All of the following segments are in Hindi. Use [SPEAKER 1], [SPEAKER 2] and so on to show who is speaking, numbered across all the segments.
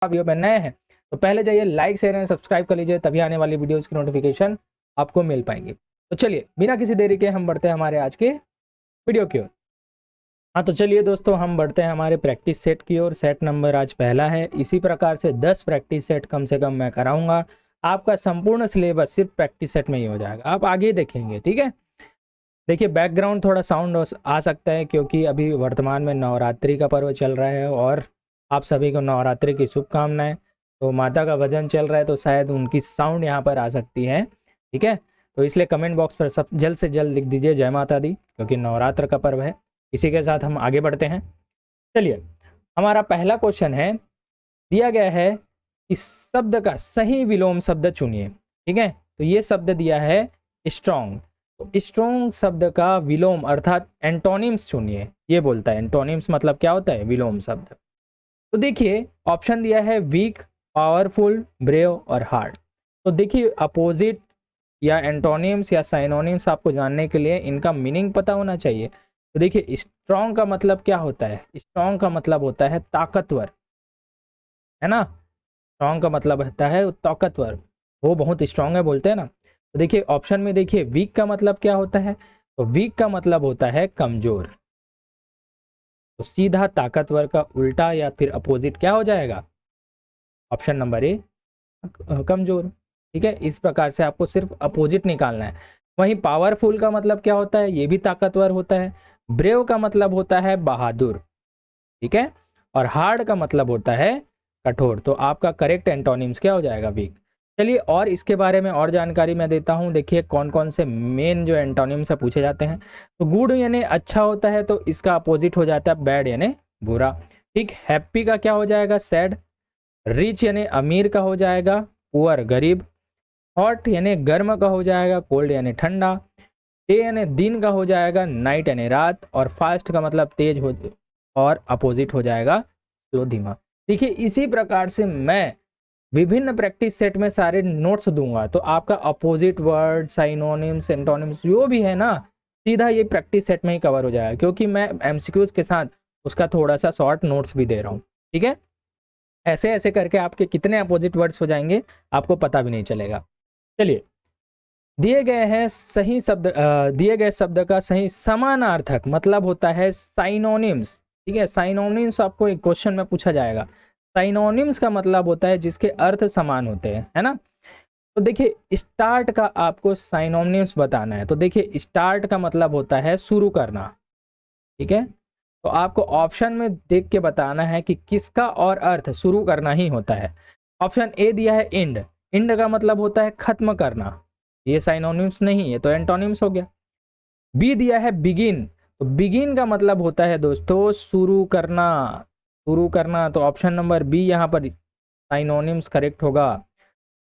[SPEAKER 1] वीडियो पे नए हैं तो पहले जाइए लाइक शेयर एंड सब्सक्राइब कर लीजिए, तभी आने वाली वीडियोस की नोटिफिकेशन आपको मिल पाएंगी। तो चलिए बिना किसी देरी के हम बढ़ते हैं हमारे आज के वीडियो की ओर। हाँ तो चलिए दोस्तों, हम बढ़ते हैं हमारे प्रैक्टिस सेट की ओर। सेट नंबर आज पहला है। इसी प्रकार से 10 प्रैक्टिस सेट कम से कम मैं कराऊंगा। आपका संपूर्ण सिलेबस सिर्फ प्रैक्टिस सेट में ही हो जाएगा, आप आगे देखेंगे। ठीक है, देखिए बैकग्राउंड थोड़ा साउंड आ सकता है क्योंकि अभी वर्तमान में नवरात्रि का पर्व चल रहा है और आप सभी को नवरात्रि की शुभकामनाएं। तो माता का भजन चल रहा है तो शायद उनकी साउंड यहाँ पर आ सकती है। ठीक है, तो इसलिए कमेंट बॉक्स पर सब जल्द से जल्द लिख दीजिए जय माता दी, क्योंकि नवरात्र का पर्व है। इसी के साथ हम आगे बढ़ते हैं। चलिए, हमारा पहला क्वेश्चन है, दिया गया है इस शब्द का सही विलोम शब्द चुनिए। ठीक है, तो ये शब्द दिया है स्ट्रॉन्ग, तो स्ट्रॉन्ग शब्द का विलोम अर्थात एंटोनिम्स चुनिए। ये बोलता है एंटोनिम्स मतलब क्या होता है, विलोम शब्द। तो देखिए ऑप्शन दिया है वीक, पावरफुल, ब्रेव और हार्ड। तो देखिए अपोजिट या एंटोनिम्स या साइनोनिम्स आपको जानने के लिए इनका मीनिंग पता होना चाहिए। तो देखिए स्ट्रॉन्ग का मतलब क्या होता है, स्ट्रॉन्ग का मतलब होता है ताकतवर, है ना। स्ट्रॉन्ग का मतलब होता है ताकतवर, वो बहुत स्ट्रॉन्ग है बोलते हैं ना। तो देखिए ऑप्शन में देखिए वीक का मतलब क्या होता है, तो वीक का मतलब होता है कमजोर। तो सीधा ताकतवर का उल्टा या फिर अपोजिट क्या हो जाएगा, ऑप्शन नंबर ए कमजोर। ठीक है, इस प्रकार से आपको सिर्फ अपोजिट निकालना है। वहीं पावरफुल का मतलब क्या होता है, ये भी ताकतवर होता है। ब्रेव का मतलब होता है बहादुर। ठीक है, और हार्ड का मतलब होता है कठोर। तो आपका करेक्ट एंटोनिम्स क्या हो जाएगा, वीक। चलिए और इसके बारे में और जानकारी मैं देता हूं। देखिए कौन कौन से मेन जो एंटोनिम्स है पूछे जाते हैं। तो गुड यानी अच्छा होता है, तो इसका अपोजिट हो जाता है बैड यानी बुरा। ठीक, हैप्पी का क्या हो जाएगा, सैड। रिच यानी अमीर का हो जाएगा पुअर, गरीब। हॉट यानी गर्म का हो जाएगा कोल्ड यानी ठंडा। डे यानी दिन का हो जाएगा नाइट यानी रात। और फास्ट का मतलब तेज हो और अपोजिट हो जाएगा स्लो, धीमा। देखिए इसी प्रकार से मैं विभिन्न प्रैक्टिस सेट में सारे नोट्स दूंगा, तो आपका अपोजिट वर्ड, साइनोनिम्स, एंटोनिम्स जो भी है ना, सीधा ये प्रैक्टिस सेट में ही कवर हो जाएगा, क्योंकि मैं एमसीक्यूज के साथ उसका थोड़ा सा शॉर्ट नोट्स भी दे रहा हूँ। ठीक है, ऐसे ऐसे करके आपके कितने अपोजिट वर्ड्स हो जाएंगे आपको पता भी नहीं चलेगा। चलिए, दिए गए हैं सही शब्द, दिए गए शब्द का सही समानार्थक मतलब होता है साइनोनिम्स। ठीक है, साइनोनिम्स आपको एक क्वेश्चन में पूछा जाएगा। साइनोनिम्स का मतलब होता है जिसके अर्थ समान होते हैं, है ना। तो देखिए स्टार्ट का आपको साइनोनिम्स बताना है। तो देखिए स्टार्ट का मतलब होता है शुरू करना। ठीक है, तो आपको ऑप्शन में देख के बताना है कि किसका और अर्थ शुरू करना ही होता है। ऑप्शन ए दिया है एंड, एंड का मतलब होता है खत्म करना, ये साइनोनिम्स नहीं है तो एंटोनिम्स हो गया। बी दिया है बिगिन, तो बिगिन का मतलब होता है दोस्तों शुरू करना, शुरू करना। तो ऑप्शन नंबर बी यहाँ पर साइनोनिम्स करेक्ट होगा।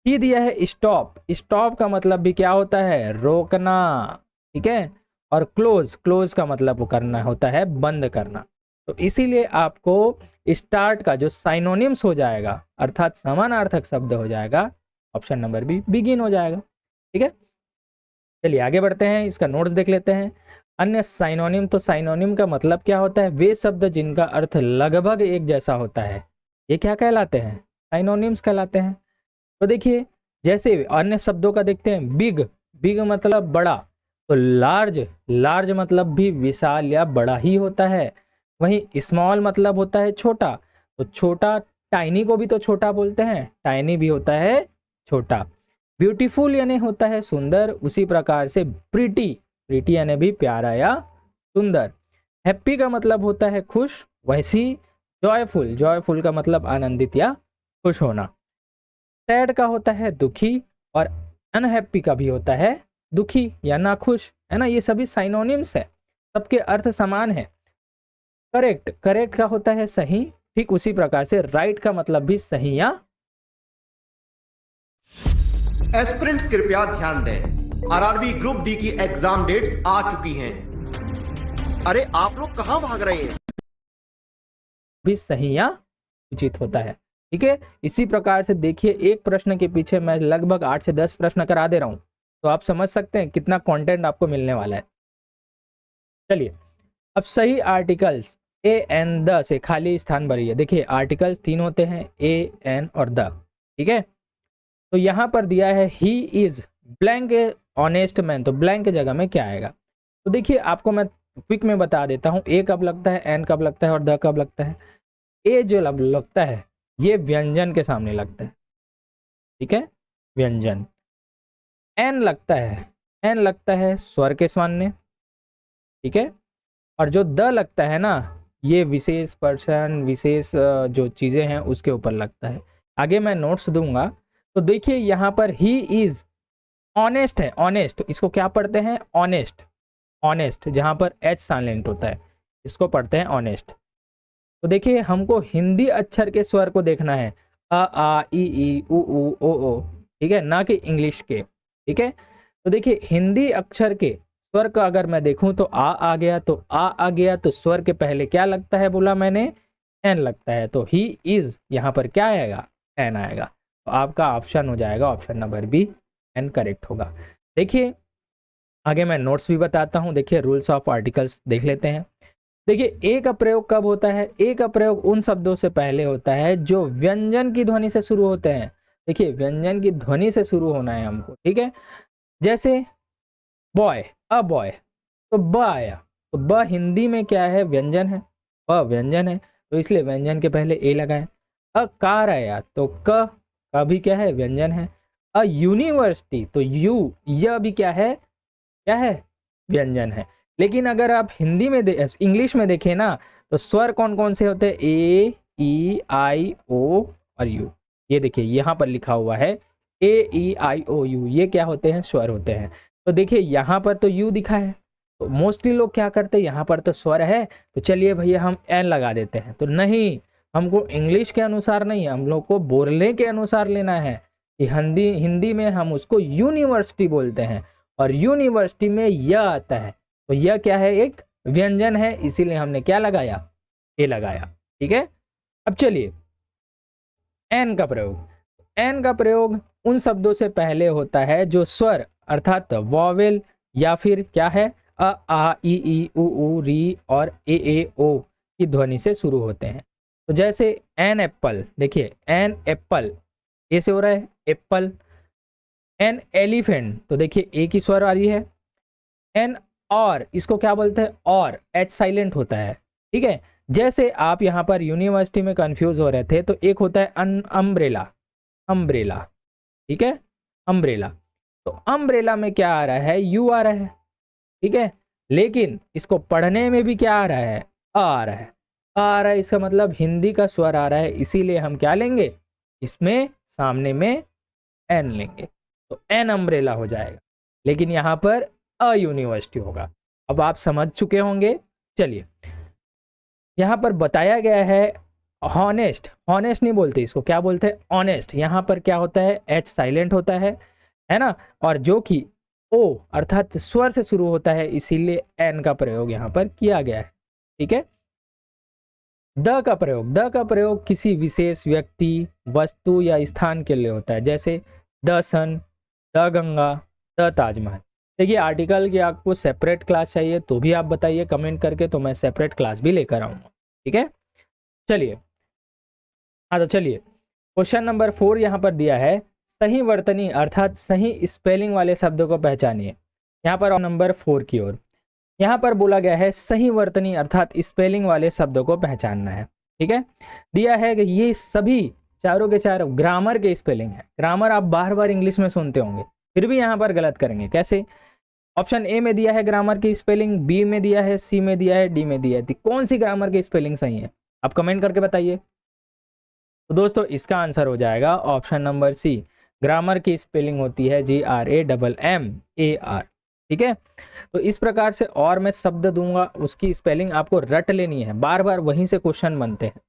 [SPEAKER 1] सी दिया है स्टॉप, स्टॉप का मतलब भी क्या होता है, रोकना। ठीक है, और क्लोज, क्लोज का मतलब करना होता है बंद करना। तो इसीलिए आपको स्टार्ट का जो साइनोनिम्स हो जाएगा अर्थात समानार्थक शब्द हो जाएगा, ऑप्शन नंबर बी बिगिन हो जाएगा। ठीक है, चलिए आगे बढ़ते हैं, इसका नोट्स देख लेते हैं। अन्य साइनोनिम, तो साइनोनिम का मतलब क्या होता है, वे शब्द जिनका अर्थ लगभग एक जैसा होता है, ये क्या कहलाते हैं, साइनोनिम्स कहलाते हैं। तो देखिए जैसे अन्य शब्दों का देखते हैं, बिग, बिग मतलब बड़ा। तो लार्ज, लार्ज मतलब भी विशाल या बड़ा ही होता है। वहीं स्मॉल मतलब होता है छोटा, तो छोटा, टाइनी को भी तो छोटा बोलते हैं, टाइनी भी होता है छोटा। ब्यूटीफुल यानी होता है सुंदर, उसी प्रकार से प्रीटी, प्रीटी यानी भी प्यारा या सुंदर। हैप्पी का मतलब होता है खुश, वैसी जॉयफुल, जॉयफुल का मतलब आनंदित या खुश होना। सैड का होता है दुखी, और अनहैप्पी का भी होता है दुखी या नाखुश, है ना। ये सभी साइनोनिम्स है, सबके अर्थ समान है। करेक्ट, करेक्ट का होता है सही, ठीक उसी प्रकार से राइट का मतलब भी सही या।
[SPEAKER 2] एस्पिरेंट्स कृपया ध्यान दें, आरआरबी ग्रुप डी की एग्जाम डेट्स आ चुकी हैं। अरे आप लोग कहां भाग रहे हैं,
[SPEAKER 1] भी सही या उचित होता है। ठीक है, इसी प्रकार से देखिए एक प्रश्न के पीछे मैं लगभग 8 से 10 प्रश्न करा दे रहा हूं, तो आप समझ सकते हैं कितना कंटेंट आपको मिलने वाला है। चलिए, अब सही आर्टिकल्स ए एन द से खाली स्थान भरिए। देखिए आर्टिकल्स 3 होते हैं, ए एन और द, ठीक है। तो यहाँ पर दिया है he is blank honest man, तो ब्लैंक की जगह में क्या आएगा? तो देखिए आपको मैं क्विक में बता देता हूँ, ए कब लगता है, एन कब लगता है और द कब लगता है। ए जो लगता है ये व्यंजन के सामने लगता है, ठीक है, व्यंजन। एन लगता है, एन लगता है स्वर के सामने, ठीक है। और जो द लगता है ना, ये विशेष पर्सन, विशेष जो चीजें हैं उसके ऊपर लगता है। आगे मैं नोट्स दूंगा। तो देखिए यहाँ पर ही इज ऑनेस्ट है, ऑनेस्ट इसको क्या पढ़ते हैं? ऑनेस्ट, ऑनेस्ट जहां पर एच साइलेंट होता है इसको पढ़ते हैं ऑनेस्ट। तो देखिए हमको हिंदी अक्षर के स्वर को देखना है, अ आ ई उ ओ, ठीक है, ना कि इंग्लिश के, ठीक है। तो देखिए हिंदी अक्षर के स्वर का अगर मैं देखूं तो आ गया, तो आ गया, तो स्वर के पहले क्या लगता है बोला मैंने? एन लगता है, तो ही इज यहाँ पर क्या आएगा? एन आएगा। तो आपका ऑप्शन हो जाएगा option number B, an correct होगा। देखिए आगे मैं नोट्स भी बताता हूं। देखिए रूल्स ऑफ आर्टिकल्स देख लेते हैं। देखिए ए का प्रयोग कब होता है? ए का प्रयोग उन शब्दों से पहले होता है जो व्यंजन की ध्वनि से शुरू होते हैं। देखिए व्यंजन की ध्वनि से शुरू होना है हमको, ठीक है। जैसे बॉय, अ बॉय, तो ब आया, तो ब हिंदी में क्या है? व्यंजन है, ब व्यंजन है, तो इसलिए व्यंजन के पहले ए लगाए। अ कार आया, तो क का भी क्या है? व्यंजन है। अ यूनिवर्सिटी, तो यू, यह भी क्या है? क्या है? व्यंजन है। लेकिन अगर आप हिंदी में इंग्लिश में देखें ना, तो स्वर कौन कौन से होते हैं? ए ई आई ओ और यू। ये देखिए यहाँ पर लिखा हुआ है ए ई आई ओ यू, ये क्या होते हैं? स्वर होते हैं। तो देखिए यहाँ पर तो यू दिखा है, तो मोस्टली लोग क्या करते हैं, यहाँ पर तो स्वर है तो चलिए भैया हम एन लगा देते हैं। तो नहीं, हमको इंग्लिश के अनुसार नहीं, हम लोग को बोलने के अनुसार लेना है कि हिंदी में हम उसको यूनिवर्सिटी बोलते हैं और यूनिवर्सिटी में यह आता है, तो यह क्या है? एक व्यंजन है, इसीलिए हमने क्या लगाया? ए लगाया, ठीक है। अब चलिए एन का प्रयोग। एन का प्रयोग उन शब्दों से पहले होता है जो स्वर अर्थात वॉवेल या फिर क्या है? अ आ ई उ री और ए ओ की ध्वनि से शुरू होते हैं। तो जैसे एन एप्पल, देखिए एन एप्पल, ए से हो रहा है एप्पल। एन एलिफेंट, तो देखिए ए की स्वर आ रही है। एन और, इसको क्या बोलते हैं? और एच साइलेंट होता है, ठीक है। जैसे आप यहाँ पर यूनिवर्सिटी में कंफ्यूज हो रहे थे, तो एक होता है अम्ब्रेला, अम्ब्रेला, ठीक है, अम्ब्रेला। तो अम्ब्रेला में क्या आ रहा है? यू आ रहा है, ठीक है। लेकिन इसको पढ़ने में भी क्या आ रहा है? आ रहा है, आ रहा है, इसका मतलब हिंदी का स्वर आ रहा है, इसीलिए हम क्या लेंगे? इसमें सामने में एन लेंगे, तो एन अम्ब्रेला हो जाएगा। लेकिन यहाँ पर अ यूनिवर्सिटी होगा। अब आप समझ चुके होंगे। चलिए यहाँ पर बताया गया है हॉनेस्ट, हॉनेस्ट नहीं बोलते इसको, क्या बोलते हैं? ऑनेस्ट। यहाँ पर क्या होता है? एच साइलेंट होता है ना, और जो कि ओ अर्थात स्वर से शुरू होता है, इसीलिए एन का प्रयोग यहाँ पर किया गया है, ठीक है। द का प्रयोग, द का प्रयोग किसी विशेष व्यक्ति, वस्तु या स्थान के लिए होता है। जैसे the sun, the Ganga, the Taj Mahal. देखिए आर्टिकल की आपको सेपरेट क्लास चाहिए तो भी आप बताइए कमेंट करके, तो मैं सेपरेट क्लास भी लेकर आऊंगा, ठीक है। चलिए हाँ, तो चलिए क्वेश्चन नंबर 4 यहाँ पर दिया है, सही वर्तनी अर्थात सही स्पेलिंग वाले शब्दों को पहचानिए। यहाँ पर नंबर 4 की ओर यहाँ पर बोला गया है सही वर्तनी अर्थात स्पेलिंग वाले शब्दों को पहचानना है, ठीक है। दिया है कि ये सभी चारों के चारों ग्रामर के स्पेलिंग है। ग्रामर आप बार बार इंग्लिश में सुनते होंगे, फिर भी यहाँ पर गलत करेंगे। कैसे? ऑप्शन ए में दिया है ग्रामर की स्पेलिंग, बी में दिया है, सी में दिया है, डी में दिया है, तो कौन सी ग्रामर की स्पेलिंग सही है? आप कमेंट करके बताइए। तो दोस्तों इसका आंसर हो जाएगा ऑप्शन नंबर सी। ग्रामर की स्पेलिंग होती है GRAMMAR, ठीक है। तो इस प्रकार से और मैं शब्द दूंगा, उसकी स्पेलिंग आपको रट लेनी है, बार बार वहीं से क्वेश्चन बनते हैं।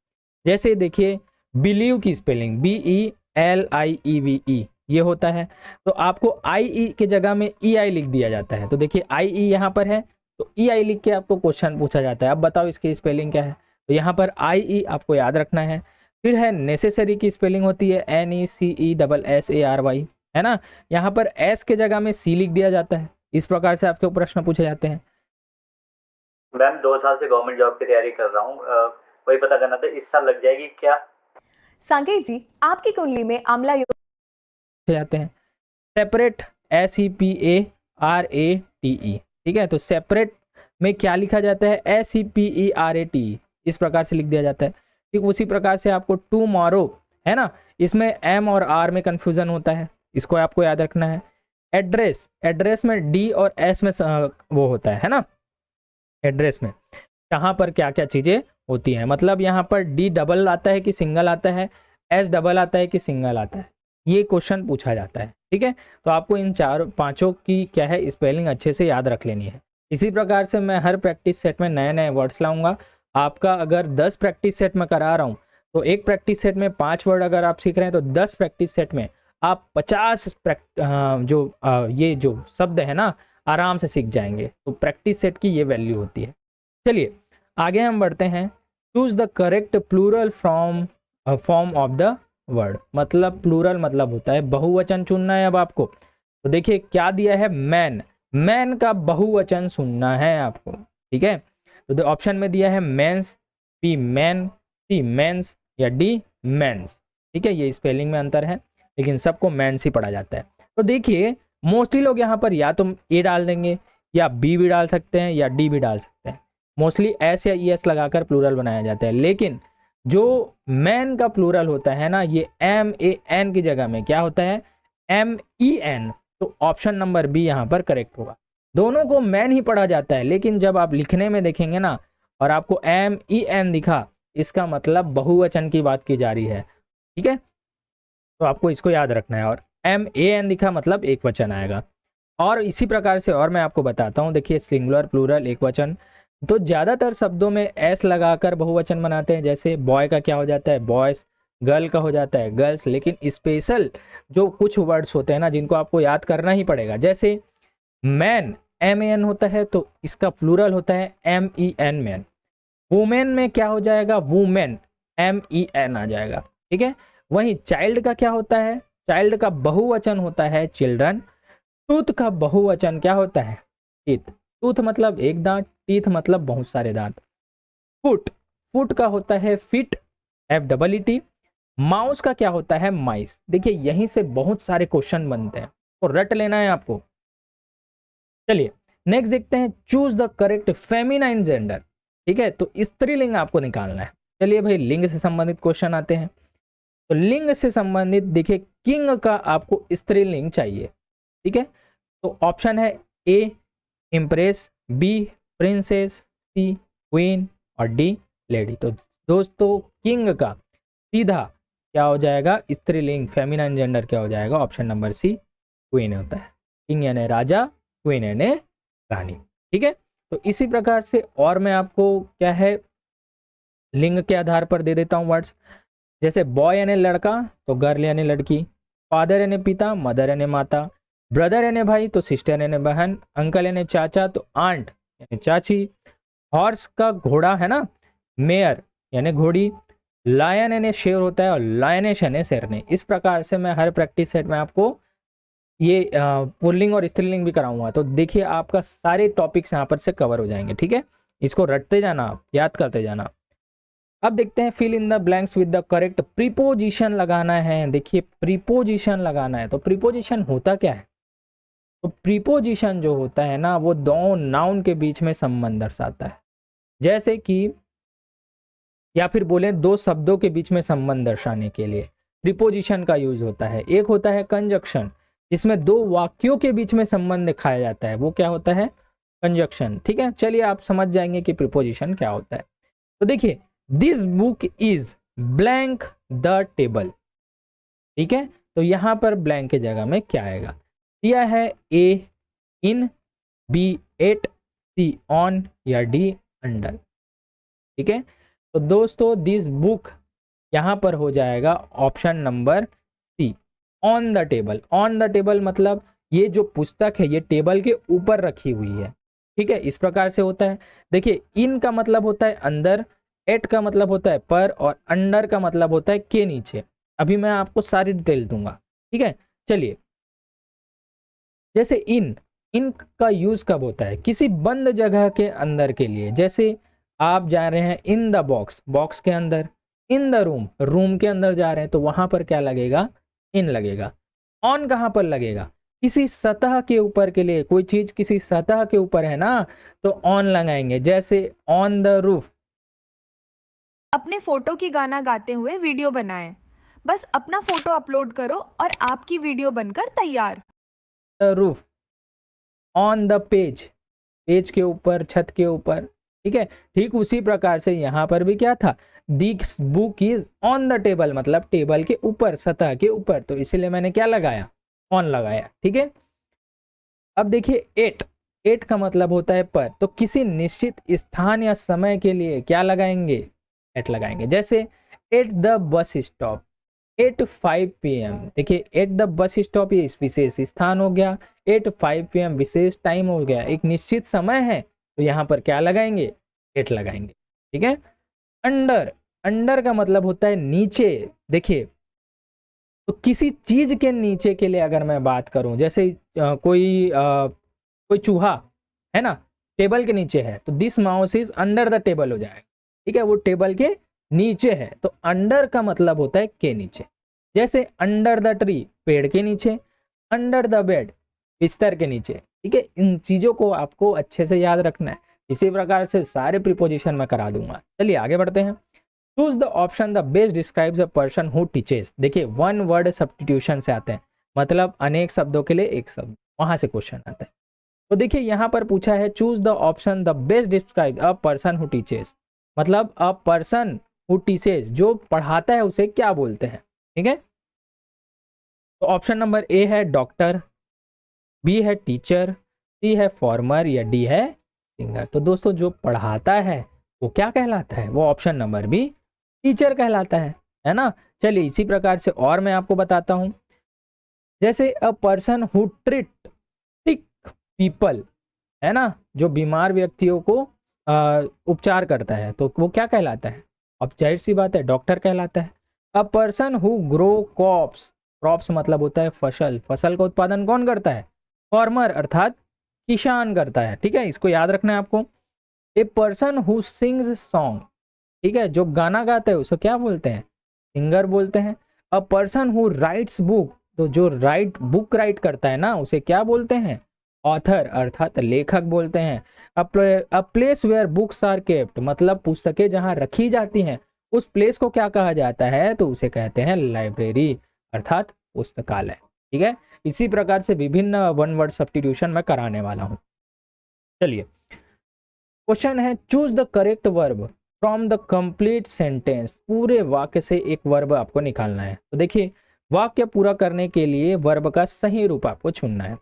[SPEAKER 1] जैसे देखिए बिलीव की स्पेलिंग BELIEVE ये होता है, तो आपको IE के जगह में EI लिख दिया जाता है। तो देखिए IE यहाँ पर है, तो EI लिख के आपको क्वेश्चन पूछा जाता है, अब बताओ इसकी स्पेलिंग क्या है? तो यहाँ पर IE आपको याद रखना है। फिर है नेसेसरी की स्पेलिंग होती है NECESSARY, है ना। यहाँ पर S के जगह में C लिख दिया जाता है। इस प्रकार से आपके प्रश्न पूछे जाते हैं।
[SPEAKER 3] मैम 2 साल से गवर्नमेंट जॉब की तैयारी कर रहा हूँ। वही पता करना था, इस साल लग जाएगी क्या?
[SPEAKER 4] साकेत जी, आपकी कुंडली में आंवला योग
[SPEAKER 1] जाते हैं सेपरेट, SEPARATE, ठीक है। तो सेपरेट में क्या लिखा जाता है? SEPERATE, इस प्रकार से लिख दिया जाता है। ठीक उसी प्रकार से आपको टुमारो है ना, इसमें M और R में कंफ्यूजन होता है, इसको आपको याद रखना है। एड्रेस, एड्रेस में D और S में वो होता है ना, एड्रेस में कहाँ पर क्या क्या चीजें होती हैं, मतलब यहाँ पर D डबल आता है कि सिंगल आता है, S डबल आता है कि सिंगल आता है, ये क्वेश्चन पूछा जाता है। ठीक है, तो आपको इन चार पांचों की क्या है स्पेलिंग अच्छे से याद रख लेनी है। इसी प्रकार से मैं हर प्रैक्टिस सेट में नए नए वर्ड्स लाऊंगा। आपका अगर 10 प्रैक्टिस सेट में करा रहा हूँ तो एक प्रैक्टिस सेट में 5 वर्ड अगर आप सीख रहे हैं तो 10 प्रैक्टिस सेट में आप 50 ये जो शब्द है ना आराम से सीख जाएंगे। तो प्रैक्टिस सेट की ये वैल्यू होती है। चलिए आगे हम बढ़ते हैं। Choose the correct plural from form of the word, मतलब प्लूरल मतलब होता है बहुवचन चुनना है अब आपको। तो देखिए क्या दिया है, मैन, मैन का बहुवचन सुनना है आपको। ठीक है, तो ऑप्शन में दिया है मेंस, बी मैन, सी मेंस या डी मेंस। ठीक है, ये स्पेलिंग में अंतर है लेकिन सबको मेंस ही पढ़ा जाता है। तो देखिए मोस्टली लोग यहाँ पर या तो ए डाल देंगे या बी भी डाल सकते हैं या डी भी डाल सकते हैं। मोस्टली एस या ई एस लगाकर प्लूरल बनाया जाता है, लेकिन जो मैन का प्लूरल होता है ना ये MAN की जगह में क्या होता है, MEN। तो ऑप्शन नंबर बी यहाँ पर करेक्ट होगा। दोनों को मैन ही पढ़ा जाता है, लेकिन जब आप लिखने में देखेंगे ना और आपको MEN दिखा, इसका मतलब बहुवचन की बात की जा रही है। ठीक है, तो आपको इसको याद रखना है। और MAN दिखा मतलब एक वचन आएगा। और इसी प्रकार से और मैं आपको बताता हूँ, देखिए सिंगुलर प्लूरल एक वचन, तो ज्यादातर शब्दों में एस लगाकर बहुवचन बनाते हैं। जैसे बॉय का क्या हो जाता है, बॉयज, गर्ल का हो जाता है गर्ल्स। लेकिन स्पेशल जो कुछ वर्ड्स होते हैं ना जिनको आपको याद करना ही पड़ेगा, जैसे मैन MAN होता है तो इसका प्लूरल होता है MEN मैन। वुमेन में क्या हो जाएगा, वुमेन, MEN आ जाएगा। ठीक है, वहीं चाइल्ड का क्या होता है, चाइल्ड का बहुवचन होता है चिल्ड्रन। टूथ का बहुवचन क्या होता है, टीथ, टूथ मतलब एक दांत, टीथ मतलब बहुत सारे दांत। फुट, फुट का होता है फिट, FEET। माउस का क्या होता है, माइस। देखिए यहीं से बहुत सारे क्वेश्चन बनते हैं, तो रट लेना है आपको। चलिए नेक्स्ट देखते हैं, choose the correct feminine gender. ठीक है, तो स्त्रीलिंग आपको निकालना है। चलिए भाई लिंग से संबंधित क्वेश्चन आते हैं। तो लिंग से संबंधित देखिए किंग का आपको स्त्रीलिंग चाहिए। ठीक है, तो ऑप्शन है ए इम्प्रेस, बी प्रिंसेस, सी क्वीन और डी लेडी। तो दोस्तों किंग का सीधा क्या हो जाएगा, स्त्रीलिंग फेमिनाइन जेंडर क्या हो जाएगा, ऑप्शन नंबर सी क्वीन होता है। किंग यानी राजा, क्वीन यानी रानी। ठीक है, तो इसी प्रकार से और मैं आपको क्या है लिंग के आधार पर दे देता हूँ वर्ड्स। जैसे बॉय यानी लड़का तो गर्ल यानी लड़की, फादर यानी पिता, मदर यानी माता, ब्रदर यानी भाई तो सिस्टर यानी बहन, अंकल यानी चाचा तो आंट यानी चाची, हॉर्स का घोड़ा है ना, मेयर यानी घोड़ी, लायन यानी शेर होता है और लायनेश यानी शेरनी। इस प्रकार से मैं हर प्रैक्टिस सेट में आपको ये पुल्लिंग और स्त्रीलिंग भी कराऊंगा। तो देखिए आपका सारे टॉपिक्स यहाँ पर से कवर हो जाएंगे। ठीक है, इसको रटते जाना आप, याद करते जाना। अब देखते हैं fill in the blanks with the correct preposition लगाना है। देखिए प्रीपोजिशन लगाना है, तो प्रीपोजिशन होता क्या है, तो प्रीपोजिशन जो होता है ना वो दो नाउन के बीच में संबंध दर्शाता है। जैसे कि या फिर बोले दो शब्दों के बीच में संबंध दर्शाने के लिए प्रीपोजिशन का यूज होता है। एक होता है कंजक्शन, जिसमें दो वाक्यों के बीच में संबंध दिखाया जाता है, वो क्या होता है, कंजक्शन। ठीक है, चलिए आप समझ जाएंगे कि प्रीपोजिशन क्या होता है। तो देखिए this book is blank the table. ठीक है, तो यहां पर ब्लैंक की जगह में क्या आएगा, दिया है ए इन, बी एट, सी ऑन या डी अंडर। ठीक है, तो दोस्तों दिस बुक यहां पर हो जाएगा option number C, on the table. On the table मतलब ये जो पुस्तक है ये टेबल के ऊपर रखी हुई है। ठीक है, इस प्रकार से होता है। देखिए इन का मतलब होता है अंदर, एट का मतलब होता है पर और अंडर का मतलब होता है के नीचे। अभी मैं आपको सारी डिटेल दूंगा। ठीक है, चलिए जैसे इन इन का यूज कब होता है? किसी बंद जगह के अंदर के लिए, जैसे आप जा रहे हैं इन द बॉक्स, बॉक्स के अंदर, इन द रूम, रूम के अंदर जा रहे हैं तो वहां पर क्या लगेगा? इन लगेगा। ऑन कहां पर लगेगा? किसी सतह के ऊपर के लिए, कोई चीज किसी सतह के ऊपर है ना तो ऑन लगाएंगे, जैसे ऑन द रूफ।
[SPEAKER 5] अपने फोटो की गाना गाते हुए वीडियो बनाएं। बस अपना फोटो अपलोड करो और आपकी वीडियो बनकर तैयार।
[SPEAKER 1] The roof, on the page, page के ऊपर, छत के ऊपर, ठीक है। ठीक उसी प्रकार से यहाँ पर भी क्या था? This book is on the table, मतलब टेबल के ऊपर, सतह के ऊपर, तो इसीलिए मैंने क्या लगाया? ऑन लगाया, ठीक है। अब देखिए एट, एट का मतलब होता है पर, तो किसी निश्चित स्थान या समय के लिए क्या लगाएंगे? एट लगाएंगे, जैसे at the bus stop, at 5 PM। देखिए एट द बस स्टॉप ये विशेष स्थान हो गया, एट 5 PM विशेष टाइम हो गया, एक निश्चित समय है, तो यहाँ पर क्या लगाएंगे? एट लगाएंगे, ठीक है। अंडर, अंडर का मतलब होता है नीचे। देखिए तो किसी चीज के नीचे के लिए अगर मैं बात करूं, जैसे कोई चूहा है ना, टेबल के नीचे है, तो this mouse is under the table हो जाएगा, ठीक है, वो टेबल के नीचे है, तो अंडर का मतलब होता है के नीचे। जैसे अंडर द ट्री, पेड़ के नीचे, अंडर द बेड, बिस्तर के नीचे, ठीक है। इन चीजों को आपको अच्छे से याद रखना है। इसी प्रकार से सारे प्रीपोजिशन मैं करा दूंगा। चलिए आगे बढ़ते हैं। Choose the option the best describes a person who teaches. देखिए वन वर्ड सब्स्टिट्यूशन से आते हैं, मतलब अनेक शब्दों के लिए एक शब्द, वहां से क्वेश्चन आता है। तो देखिए यहाँ पर पूछा है choose the option the best describe a person who teaches, मतलब अ पर्सन हु टीचेस, जो पढ़ाता है उसे क्या बोलते हैं, ठीक है। तो ऑप्शन नंबर ए है डॉक्टर, बी है टीचर, सी है फॉर्मर, या डी है सिंगर। तो दोस्तों जो पढ़ाता है वो क्या कहलाता है? वो ऑप्शन नंबर बी टीचर कहलाता है ना। चलिए इसी प्रकार से और मैं आपको बताता हूं, जैसे a person who treat sick people, है ना, जो बीमार व्यक्तियों को उपचार करता है, तो वो क्या कहलाता है? अब जाहिर सी बात है डॉक्टर कहलाता है। A person who grow crops, crops मतलब होता है फसल, फसल का उत्पादन कौन करता है? फार्मर अर्थात किसान करता है, ठीक है, इसको याद रखना है आपको। A person who sings song, ठीक है, जो गाना गाता है उसे क्या बोलते हैं? सिंगर बोलते हैं। A person who rights book, तो जो बुक राइट करता है ना उसे क्या बोलते हैं? ऑथर अर्थात लेखक बोलते हैं। A place where books are kept, मतलब पुस्तकें जहां रखी जाती हैं उस प्लेस को क्या कहा जाता है? तो उसे कहते हैं लाइब्रेरी अर्थात पुस्तकालय, ठीक है। इसी प्रकार से विभिन्न वन वर्ड सब्स्टिट्यूशन मैं कराने वाला हूं। चलिए क्वेश्चन है choose the correct verb from the complete sentence. पूरे वाक्य से एक वर्ब आपको निकालना है। तो देखिए वाक्य पूरा करने के लिए वर्ब का सही रूप आपको चुनना है।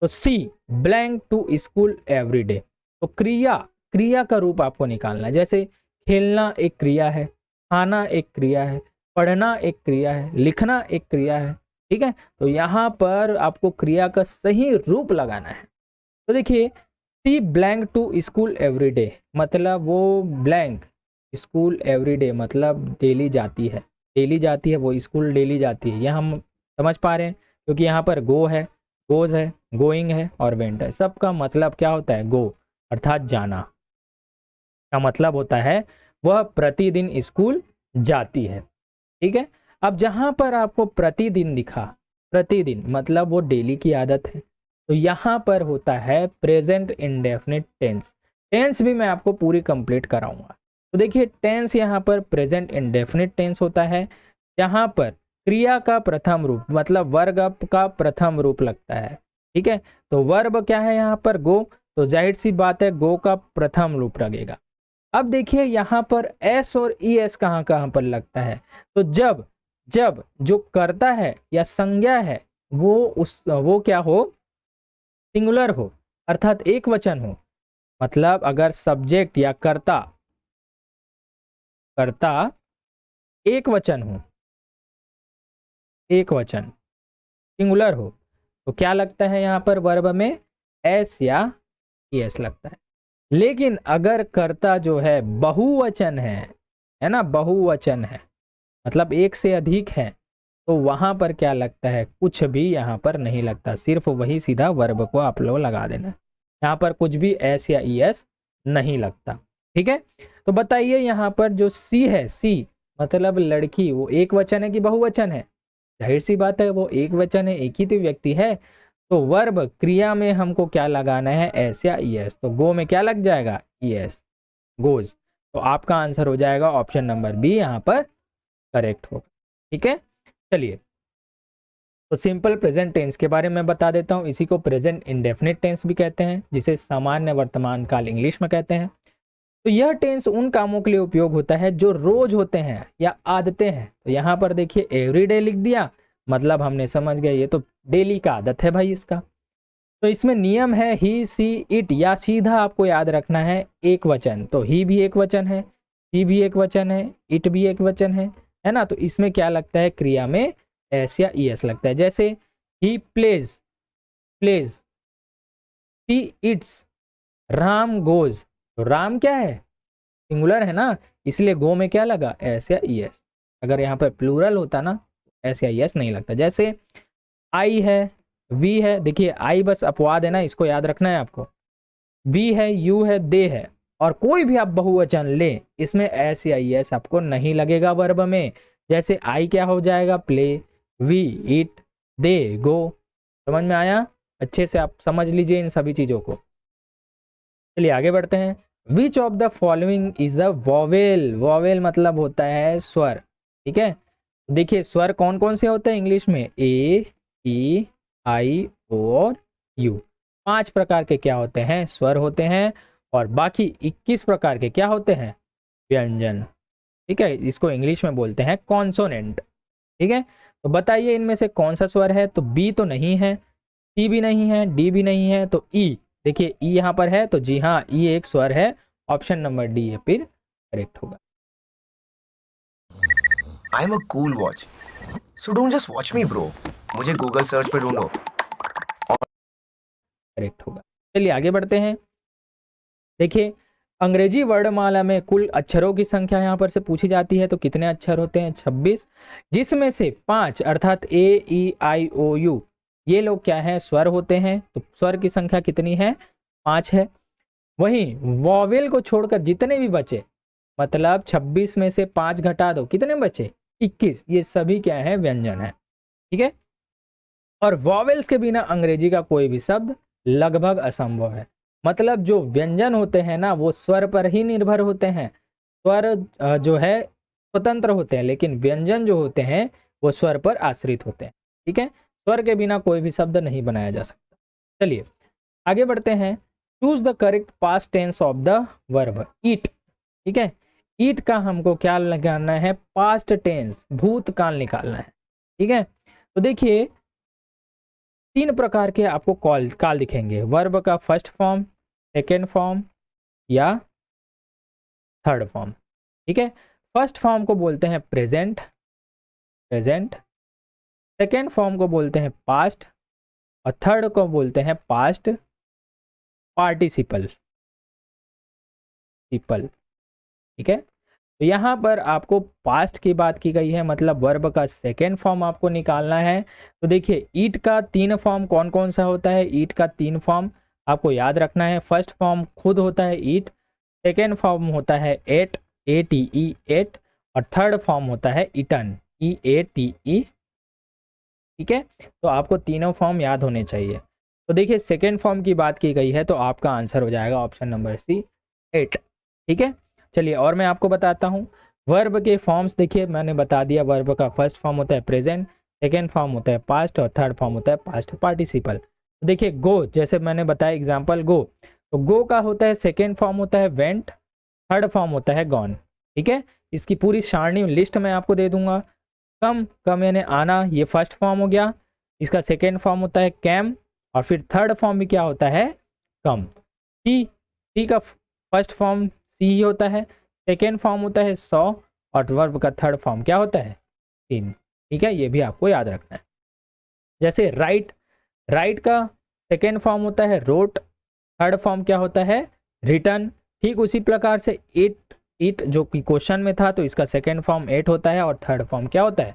[SPEAKER 1] तो she blank to school every day, तो क्रिया, क्रिया का रूप आपको निकालना है। जैसे खेलना एक क्रिया है, खाना एक क्रिया है, पढ़ना एक क्रिया है, लिखना एक क्रिया है, ठीक है। तो यहाँ पर आपको क्रिया का सही रूप लगाना है। तो देखिए she blank to school every day, मतलब वो ब्लैंक स्कूल एवरी डे मतलब डेली जाती है, डेली जाती है, वो स्कूल डेली जाती है। यह हम समझ पा रहे हैं क्योंकि यहाँ पर गो है, गोज है, गोइंग है और वेंट है। सबका मतलब क्या होता है? गो अर्थात जाना का मतलब होता है वह प्रतिदिन स्कूल जाती है, ठीक है। अब जहां पर आपको प्रतिदिन दिखा, प्रतिदिन मतलब वो डेली की आदत है, तो यहाँ पर होता है प्रेजेंट इंडेफिनिट टेंस। टेंस भी मैं आपको पूरी कंप्लीट कराऊंगा। तो देखिए टेंस यहाँ पर प्रेजेंट इंडेफिनिट टेंस होता है, यहाँ पर क्रिया का प्रथम रूप मतलब वर्ग का प्रथम रूप लगता है, ठीक है। तो वर्ब क्या है यहाँ पर? गो, तो जाहिर सी बात है गो का प्रथम रूप लगेगा। अब देखिए यहाँ पर एस और ई एस कहाँ कहाँ पर लगता है? तो जब जब जो करता है या संज्ञा है वो क्या हो? सिंगुलर हो अर्थात एक वचन हो। मतलब अगर सब्जेक्ट या कर्ता कर्ता एक वचन हो, एक वचन सिंगुलर हो, तो क्या लगता है यहाँ पर वर्ब में? एस या एस लगता है। लेकिन अगर कर्ता जो है बहुवचन है ना, बहुवचन है मतलब एक से अधिक है, तो वहां पर क्या लगता है, कुछ भी यहाँ पर नहीं लगता, सिर्फ वही सीधा वर्ब को आप लोग लगा देना। यहाँ पर कुछ भी एस या ईएस नहीं लगता। ठीक है, तो बताइए यहाँ पर जो सी है, सी मतलब लड़की, वो एक वचन है कि बहुवचन है? जाहिर सी बात है वो एक वचन है, एक ही तो व्यक्ति है। तो वर्ब क्रिया में हमको क्या लगाना है, एस या ईएस। तो गो में क्या लग जाएगा, ईएस, गोज। तो आपका आंसर हो जाएगा ऑप्शन नंबर बी यहाँ पर करेक्ट होगा। ठीक है, चलिए तो सिंपल प्रेजेंट टेंस के बारे में बता देता हूँ। इसी को प्रेजेंट इंडेफिनिट टेंस भी कहते हैं, जिसे सामान्य वर्तमान काल इंग्लिश में कहते हैं। तो यह टेंस उन कामों के लिए उपयोग होता है जो रोज होते हैं या आदतें हैं। तो यहाँ पर देखिए एवरीडे लिख दिया, मतलब हमने समझ गए ये तो डेली का आदत है भाई इसका। तो इसमें नियम है ही, सी, इट, या सीधा आपको याद रखना है एक वचन। तो ही भी एक वचन है, सी भी एक वचन है, इट भी एक वचन है ना। तो इसमें क्या लगता है, क्रिया में एस या ईएस लगता है। जैसे ही plays, plays, see its, Ram goes. तो राम क्या है, सिंगुलर है ना, इसलिए गो में क्या लगा, एस या ईएस। अगर यहाँ पर प्लूरल होता ना, एस या ईएस नहीं लगता। जैसे आई है, वी है, देखिए आई बस अपवाद है ना, इसको याद रखना है आपको। वी है, यू है, दे है, और कोई भी आप बहुवचन ले, इसमें एस या ईएस आपको नहीं लगेगा वर्ब में। जैसे आई क्या हो जाएगा, प्ले, वी इट, दे गो। समझ में आया? अच्छे से आप समझ लीजिए इन सभी चीजों को। चलिए आगे बढ़ते हैं। Which of the following is a vowel. Vowel मतलब होता है स्वर। ठीक है, देखिए स्वर कौन कौन से होते हैं इंग्लिश में, ए, ई, आई, ओ और यू। 5 प्रकार के क्या होते हैं, स्वर होते हैं, और बाकी 21 प्रकार के क्या होते हैं, व्यंजन। ठीक है, इसको इंग्लिश में बोलते हैं कॉन्सोनेंट। ठीक है, तो बताइए इनमें से कौन सा स्वर है। तो बी तो नहीं है, सी भी नहीं है, डी भी नहीं है, तो ई। देखिए ई यहाँ पर है, तो जी हाँ ई एक स्वर है, ऑप्शन नंबर डी है फिर करेक्ट होगा।
[SPEAKER 6] I'm a cool watch. So don't just watch me, bro. मुझे गूगल सर्च पे ढूंढो।
[SPEAKER 1] करेक्ट होगा। चलिए आगे बढ़ते हैं। देखिए अंग्रेजी वर्णमाला में कुल अक्षरों की संख्या यहाँ पर से पूछी जाती है। तो कितने अक्षर होते हैं, 26, जिसमें से 5 अर्थात ए, ई, आई, ओ, यू ये लोग क्या है, स्वर होते हैं। तो स्वर की संख्या कितनी है, 5 है। वहीं वॉवेल को छोड़कर जितने भी बचे, मतलब 26 में से 5 घटा दो, कितने बचे, 21, ये सभी क्या है, व्यंजन है। ठीक है, और वॉवेल्स के बिना अंग्रेजी का कोई भी शब्द लगभग असंभव है। मतलब जो व्यंजन होते हैं ना, वो स्वर पर ही निर्भर होते हैं। स्वर जो है स्वतंत्र होते हैं, लेकिन व्यंजन जो होते हैं वो स्वर पर आश्रित होते हैं। ठीक है, स्वर के बिना कोई भी शब्द नहीं बनाया जा सकता। चलिए आगे बढ़ते हैं। Choose the correct past tense of the verb eat. ठीक है, ईट का हमको क्या लगाना है, पास्ट टेंस, भूतकाल निकालना है। ठीक है, तो देखिए 3 प्रकार के आपको काल दिखेंगे, वर्ब का फर्स्ट फॉर्म, सेकेंड फॉर्म या थर्ड फॉर्म। ठीक है, फर्स्ट फॉर्म को बोलते हैं प्रेजेंट, प्रेजेंट, सेकेंड फॉर्म को बोलते हैं पास्ट, और थर्ड को बोलते हैं पास्ट पार्टिसिपल, सिपल। ठीक है, तो यहाँ पर आपको पास्ट की बात की गई है, मतलब वर्ब का सेकेंड फॉर्म आपको निकालना है। तो देखिए ईट का 3 फॉर्म कौन कौन सा होता है, ईट का 3 फॉर्म आपको याद रखना है। फर्स्ट फॉर्म खुद होता है ईट, सेकेंड फॉर्म होता है एट, ATE एट, और थर्ड फॉर्म होता है इटन, EATE। ठीक है, तो आपको तीनों फॉर्म याद होने चाहिए। तो देखिए सेकेंड फॉर्म की बात की गई है, तो आपका आंसर हो जाएगा ऑप्शन नंबर सी, 8। ठीक है, चलिए और मैं आपको बताता हूँ वर्ब के फॉर्म्स। देखिए मैंने बता दिया, वर्ब का फर्स्ट फॉर्म होता है प्रेजेंट, सेकेंड फॉर्म होता है पास्ट, और थर्ड फॉर्म होता है पास्ट पार्टिसिपल। तो देखिए गो, जैसे मैंने बताया एग्जांपल गो, तो गो का होता है सेकेंड फॉर्म होता है वेंट, थर्ड फॉर्म होता है गॉन। ठीक है, इसकी पूरी सारणी लिस्ट मैं आपको दे दूंगा। कम, कम यानी आना, ये फर्स्ट फॉर्म हो गया। इसका सेकेंड फॉर्म होता है कैम, और फिर थर्ड फॉर्म भी क्या होता है, कम। सी का फर्स्ट फॉर्म सी ही होता है, सेकेंड फॉर्म होता है 100, और वर्ब का थर्ड फॉर्म क्या होता है, 3। ठीक है, ये भी आपको याद रखना है। जैसे राइट, राइट का सेकेंड फॉर्म होता है रोट, थर्ड फॉर्म क्या होता है, रिटर्न। ठीक उसी प्रकार से इट जो कि क्वेश्चन में था, तो इसका सेकेंड फॉर्म 8 होता है, और थर्ड फॉर्म क्या होता है,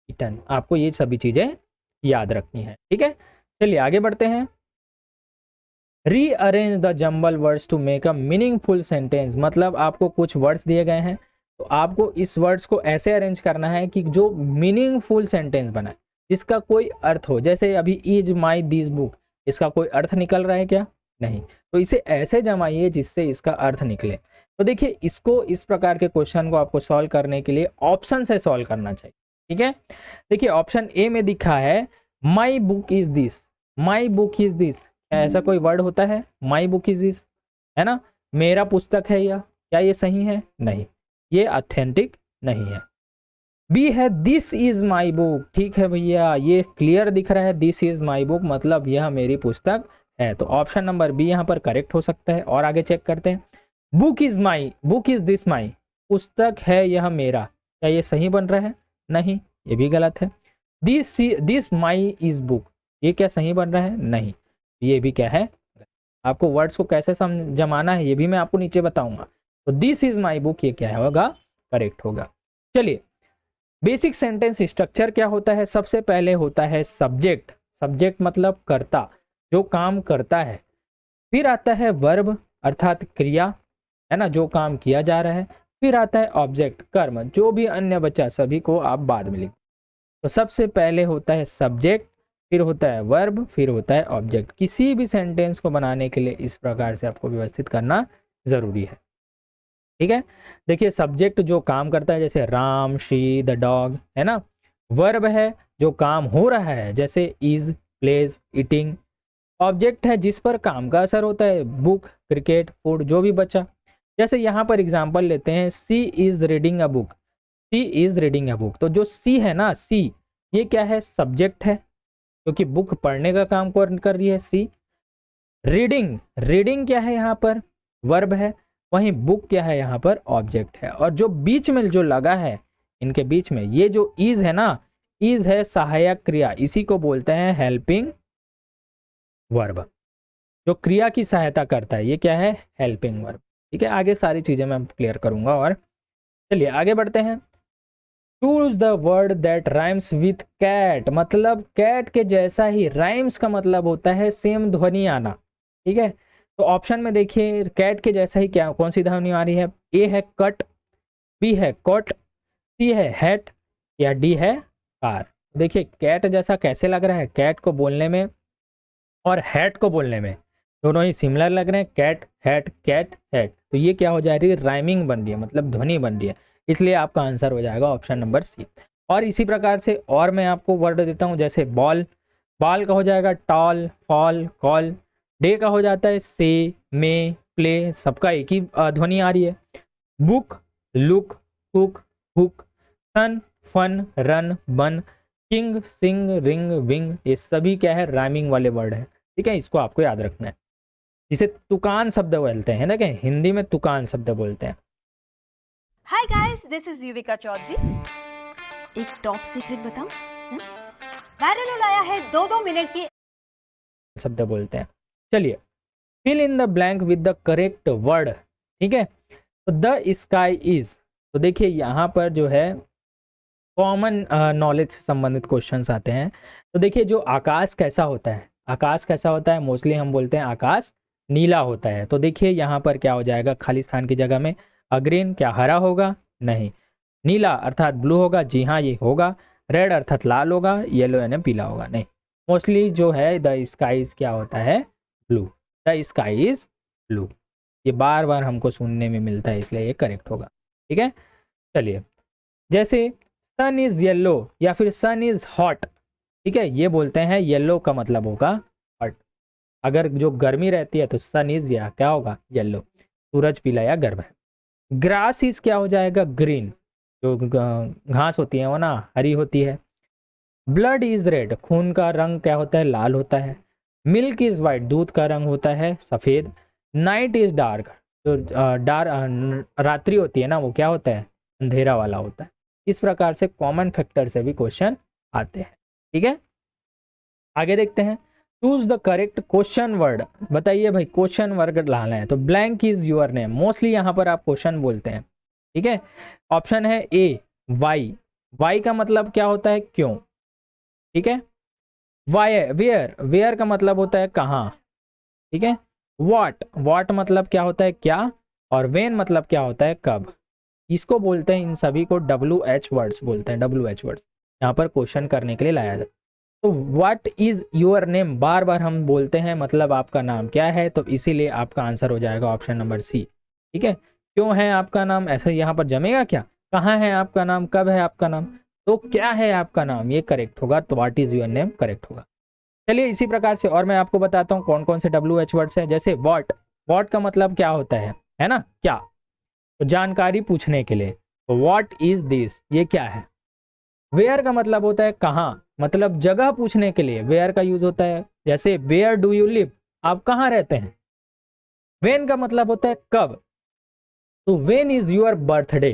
[SPEAKER 1] ईटन। आपको ये सभी चीजें याद रखनी है, ठीक है। चलिए आगे बढ़ते हैं। Rearrange the jumble words to make a meaningful sentence, मतलब आपको कुछ वर्ड्स दिए गए हैं, तो आपको इस वर्ड्स को ऐसे अरेंज करना है कि जो मीनिंगफुल सेंटेंस बनाए, जिसका कोई अर्थ हो। जैसे अभी इज माई दिस बुक, इसका कोई अर्थ निकल रहा है क्या? नहीं। तो इसे ऐसे जमाइए जिससे इसका अर्थ निकले। तो देखिए, इसको इस प्रकार के क्वेश्चन को आपको सॉल्व करने के लिए ऑप्शन से सॉल्व करना चाहिए, ठीक है। देखिए ऑप्शन ए में दिखा है my book is this, my book is this, ऐसा कोई वर्ड होता है? माई बुक इज दिस, है ना, मेरा पुस्तक है यह, क्या ये सही है? नहीं, ये ऑथेंटिक नहीं है। बी है दिस इज माई बुक, ठीक है भैया, ये क्लियर दिख रहा है, दिस इज माई बुक मतलब यह मेरी पुस्तक है। तो ऑप्शन नंबर बी यहाँ पर करेक्ट हो सकता है। और आगे चेक करते हैं, book is my, book is this my, पुस्तक है यह मेरा, क्या ये सही बन रहा है? नहीं, ये भी गलत है। दिस माई इज बुक, ये क्या सही बन रहा है? नहीं, ये भी क्या है? आपको वर्ड्स को कैसे जमाना है ये भी मैं आपको नीचे बताऊंगा। तो दिस इज माई बुक, ये क्या होगा? करेक्ट होगा। चलिए, बेसिक सेंटेंस स्ट्रक्चर क्या होता है? सबसे पहले होता है सब्जेक्ट, सब्जेक्ट मतलब कर्ता, जो काम करता है। फिर आता है वर्ब अर्थात क्रिया, है ना, जो काम किया जा रहा है। फिर आता है ऑब्जेक्ट कर्म, जो भी अन्य बचा सभी को आप बाद में लिख। तो सबसे पहले होता है सब्जेक्ट, फिर होता है वर्ब, फिर होता है ऑब्जेक्ट। किसी भी सेंटेंस को बनाने के लिए इस प्रकार से आपको व्यवस्थित करना जरूरी है, ठीक है। देखिए सब्जेक्ट जो काम करता है, जैसे राम, शी, द डॉग, है ना। वर्ब है जो काम हो रहा है, जैसे इज, प्लेज, ईटिंग। ऑब्जेक्ट है जिस पर काम का असर होता है, बुक, क्रिकेट, फूड, जो भी बचा। जैसे यहाँ पर एग्जाम्पल लेते हैं, she is reading a book, she is reading a book. तो जो सी है ना, सी, ये क्या है? सब्जेक्ट है, क्योंकि बुक पढ़ने का काम कर रही है सी। रीडिंग, रीडिंग क्या है यहाँ पर? वर्ब है। वहीं बुक क्या है? यहाँ पर ऑब्जेक्ट है। और जो बीच में जो लगा है, इनके बीच में ये जो इज है ना, इज है सहायक क्रिया, इसी को बोलते हैं हेल्पिंग वर्ब, जो क्रिया की सहायता करता है, ये क्या है? हेल्पिंग वर्ब, ठीक है। आगे सारी चीजें मैं क्लियर करूंगा। और चलिए आगे बढ़ते हैं। Choose the word that rhymes with cat, मतलब कैट के जैसा ही, राइम्स का मतलब होता है सेम ध्वनि आना, ठीक है। तो ऑप्शन में देखिए, कैट के जैसा ही क्या, कौन सी ध्वनि आ रही है? ए है कट, बी है कोट, सी है हैट, या डी है कार। देखिए कैट जैसा कैसे लग रहा है? कैट को बोलने में और हैट को बोलने में दोनों ही सिमिलर लग रहे हैं, कैट हैट, कैट हैट। तो ये क्या हो जा रही है? राइमिंग बन रही है, मतलब ध्वनि बन रही है, इसलिए आपका आंसर हो जाएगा ऑप्शन नंबर सी। और इसी प्रकार से और मैं आपको वर्ड देता हूं, जैसे बॉल, बॉल का हो जाएगा टॉल, फॉल, कॉल। डे का हो जाता है से, मे, प्ले, सबका एक ही ध्वनि आ रही है। Book, look, cook, hook. Sun, fun, run, bun. King, sing, ring, wing, ये सभी क्या है? राइमिंग वाले वर्ड है, ठीक है। इसको आपको याद रखना है, जिसे तुकान शब्द बोलते हैं, देखें हिंदी में तुकान शब्द बोलते हैं।
[SPEAKER 7] Hi guys, this is Yuvika Chaudhary. एक टॉप सीक्रेट बताऊं? वायरल आया है 2-2 मिनट की
[SPEAKER 1] शब्द बोलते हैं। चलिए, fill in the blank with the correct word, ठीक है। तो द स्काई इज, तो देखिए यहाँ पर जो है कॉमन नॉलेज से संबंधित क्वेश्चंस आते हैं। तो देखिए जो आकाश कैसा होता है, आकाश कैसा होता है? मोस्टली हम बोलते हैं आकाश नीला होता है। तो देखिए यहाँ पर क्या हो जाएगा? खाली स्थान की जगह में ग्रीन, क्या हरा होगा? नहीं। नीला अर्थात ब्लू होगा? जी हाँ, ये होगा। रेड अर्थात लाल होगा? येलो यानी पीला होगा? नहीं। मोस्टली जो है द स्काईज क्या होता है? Blue, the sky is blue. ये बार बार हमको सुनने में मिलता है, इसलिए ये करेक्ट होगा, ठीक है। चलिए, जैसे सन इज येलो या फिर सन इज हॉट, ठीक है, ये बोलते हैं येलो का मतलब होगा हॉट। अगर जो गर्मी रहती है तो सन इज या क्या होगा? येलो, सूरज पीला या गर्म है। ग्रास इज क्या हो जाएगा? ग्रीन, जो घास होती है वो ना हरी होती है। ब्लड इज रेड, खून का रंग क्या होता है? लाल होता है। मिल्क इज वाइट, दूध का रंग होता है सफेद। नाइट इज डार्क, जो रात्रि होती है ना वो क्या होता है? अंधेरा वाला होता है। इस प्रकार से कॉमन फैक्टर से भी क्वेश्चन आते हैं, ठीक है। आगे देखते हैं, choose the correct question word, बताइए भाई क्वेश्चन वर्ड लाना है। तो blank is your name, mostly यहाँ पर आप क्वेश्चन बोलते हैं, ठीक है। ऑप्शन है ए वाई, वाई का मतलब क्या होता है, क्यों, ठीक है। वाई, वेयर, वेयर का मतलब होता है कहाँ, ठीक है। व्हाट, व्हाट मतलब क्या होता है, क्या, और वेन मतलब क्या होता है, कब। इसको बोलते हैं, इन सभी को WH वर्ड्स बोलते हैं, WH वर्ड्स यहाँ पर क्वेश्चन करने के लिए लाया जाता है। तो व्हाट इज योर नेम बार बार हम बोलते हैं, मतलब आपका नाम क्या है, तो इसीलिए आपका आंसर हो जाएगा ऑप्शन नंबर सी, ठीक है। क्यों है आपका नाम, ऐसे यहाँ पर जमेगा क्या, कहाँ है आपका नाम, कब है आपका नाम, तो क्या है आपका नाम, ये करेक्ट होगा, तो what is your name correct होगा। चलिए इसी प्रकार से और मैं आपको बताता हूँ कौन कौन से WH वर्ड्स हैं। जैसे व्हाट, व्हाट का मतलब क्या होता है ना, क्या, तो जानकारी पूछने के लिए, तो व्हाट इज दिस, ये क्या है। वेयर का मतलब होता है कहाँ, मतलब जगह पूछने के लिए वेयर का यूज होता है। जैसे वेयर डू यू लिव, आप कहाँ रहते हैं। वेन का मतलब होता है कब, तो वेन इज योर बर्थडे,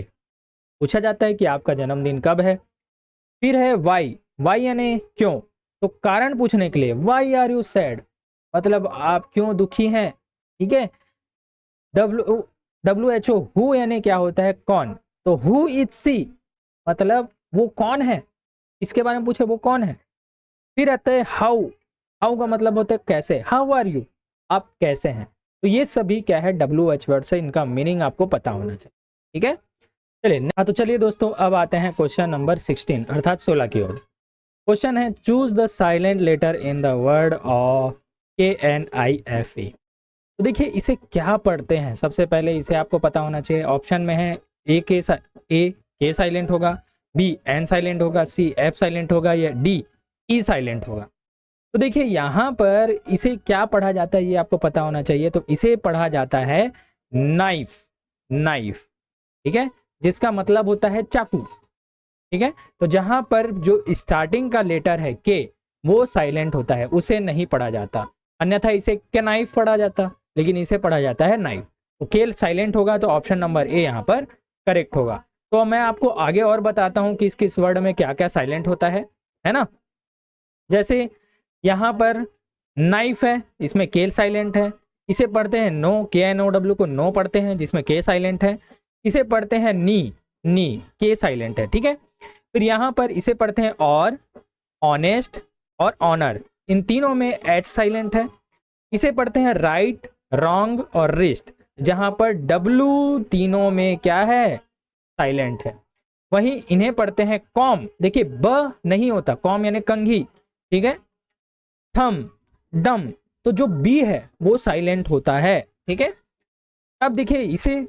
[SPEAKER 1] पूछा जाता है कि आपका जन्मदिन कब है। फिर है वाई, वाई यानी क्यों, तो कारण पूछने के लिए वाई आर यू सैड, मतलब आप क्यों दुखी हैं, ठीक है। WHO, हु यानी क्या होता है, कौन, तो हु इज सी, मतलब वो कौन है, इसके बारे में पूछे वो कौन है। फिर आता है हाउ, हाउ का मतलब होता है कैसे, हाउ आर यू, आप कैसे हैं। तो ये सभी क्या है WH वर्ड से, इनका मीनिंग आपको पता होना चाहिए, ठीक है। चलिए तो चलिए दोस्तों, अब आते हैं क्वेश्चन नंबर 16 अर्थात 16 की ओर। क्वेश्चन है choose the silent letter in the word of KNIFE। तो देखिए इसे क्या पढ़ते हैं, सबसे पहले इसे आपको पता होना चाहिए। ऑप्शन में है ए के साइलेंट होगा, B N साइलेंट होगा, C F साइलेंट होगा, या D E साइलेंट होगा। तो देखिए यहाँ पर इसे क्या पढ़ा जाता है ये आपको पता होना चाहिए। तो इसे पढ़ा जाता है नाइफ, नाइफ, ठीक है, जिसका मतलब होता है चाकू, ठीक है। तो जहां पर जो स्टार्टिंग का लेटर है के, वो साइलेंट होता है, उसे नहीं पढ़ा जाता, अन्यथा इसे के नाइफ पढ़ा जाता, लेकिन इसे पढ़ा जाता है नाइफ। तो के साइलेंट होगा, तो ऑप्शन नंबर ए यहाँ पर करेक्ट होगा। तो मैं आपको आगे और बताता हूँ कि किस वर्ड में क्या क्या साइलेंट होता है ना। जैसे यहाँ पर नाइफ है, इसमें के साइलेंट है, इसे पढ़ते हैं नो, KNOW को नो पढ़ते हैं, जिसमें के साइलेंट है। इसे पढ़ते हैं नी, नी के साइलेंट है, ठीक है। फिर यहाँ पर इसे पढ़ते हैं और, ऑनेस्ट और ऑनर, इन तीनों में एच साइलेंट है। इसे पढ़ते हैं राइट, रॉन्ग और रिस्ट, जहां पर W तीनों में क्या है, साइलेंट है। वहीं इन्हें पढ़ते हैं कॉम, देखिए ब नहीं होता, कॉम यानी कंघी, ठीक है। थम, डम, तो जो B है वो साइलेंट होता है, ठीक है। अब देखिए इसे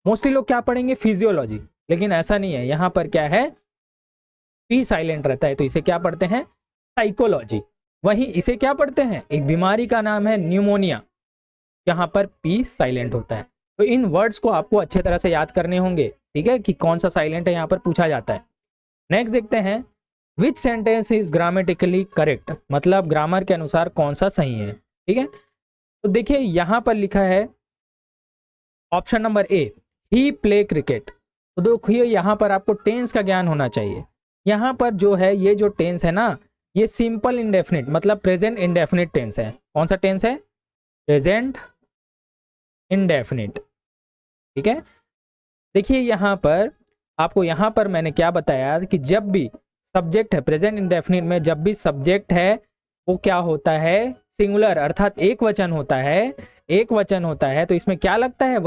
[SPEAKER 1] मोस्टली लोग क्या पढ़ेंगे, फिजियोलॉजी, लेकिन ऐसा नहीं है, यहाँ पर क्या है, P साइलेंट रहता है, तो इसे क्या पढ़ते हैं, साइकोलॉजी। वहीं इसे क्या पढ़ते हैं, एक बीमारी का नाम है न्यूमोनिया, यहाँ पर P साइलेंट होता है। तो इन वर्ड्स को आपको अच्छे तरह से याद करने होंगे, ठीक है, कि कौन सा साइलेंट है, यहाँ पर पूछा जाता है। नेक्स्ट देखते हैं, विच सेंटेंस इज ग्रामेटिकली करेक्ट, मतलब ग्रामर के अनुसार कौन सा सही है, ठीक है। तो देखिए यहाँ पर लिखा है option number A, he play cricket. तो देखिए यहाँ पर आपको टेंस का ज्ञान होना चाहिए। यहाँ पर जो है, ये जो टेंस है ना, ये सिंपल इंडेफिनिट मतलब प्रेजेंट इंडेफिनिट टेंस है। कौन सा टेंस है, प्रेजेंट इंडेफिनिट, ठीक है। देखिए यहाँ पर आपको, यहाँ पर मैंने क्या बताया कि जब भी सब्जेक्ट है प्रेजेंट इंडेफिनिट में, जब भी सब्जेक्ट है वो क्या होता है, सिंगुलर अर्थात एक वचन होता है, एक वचन होता है। तो इसमें क्या लगता है,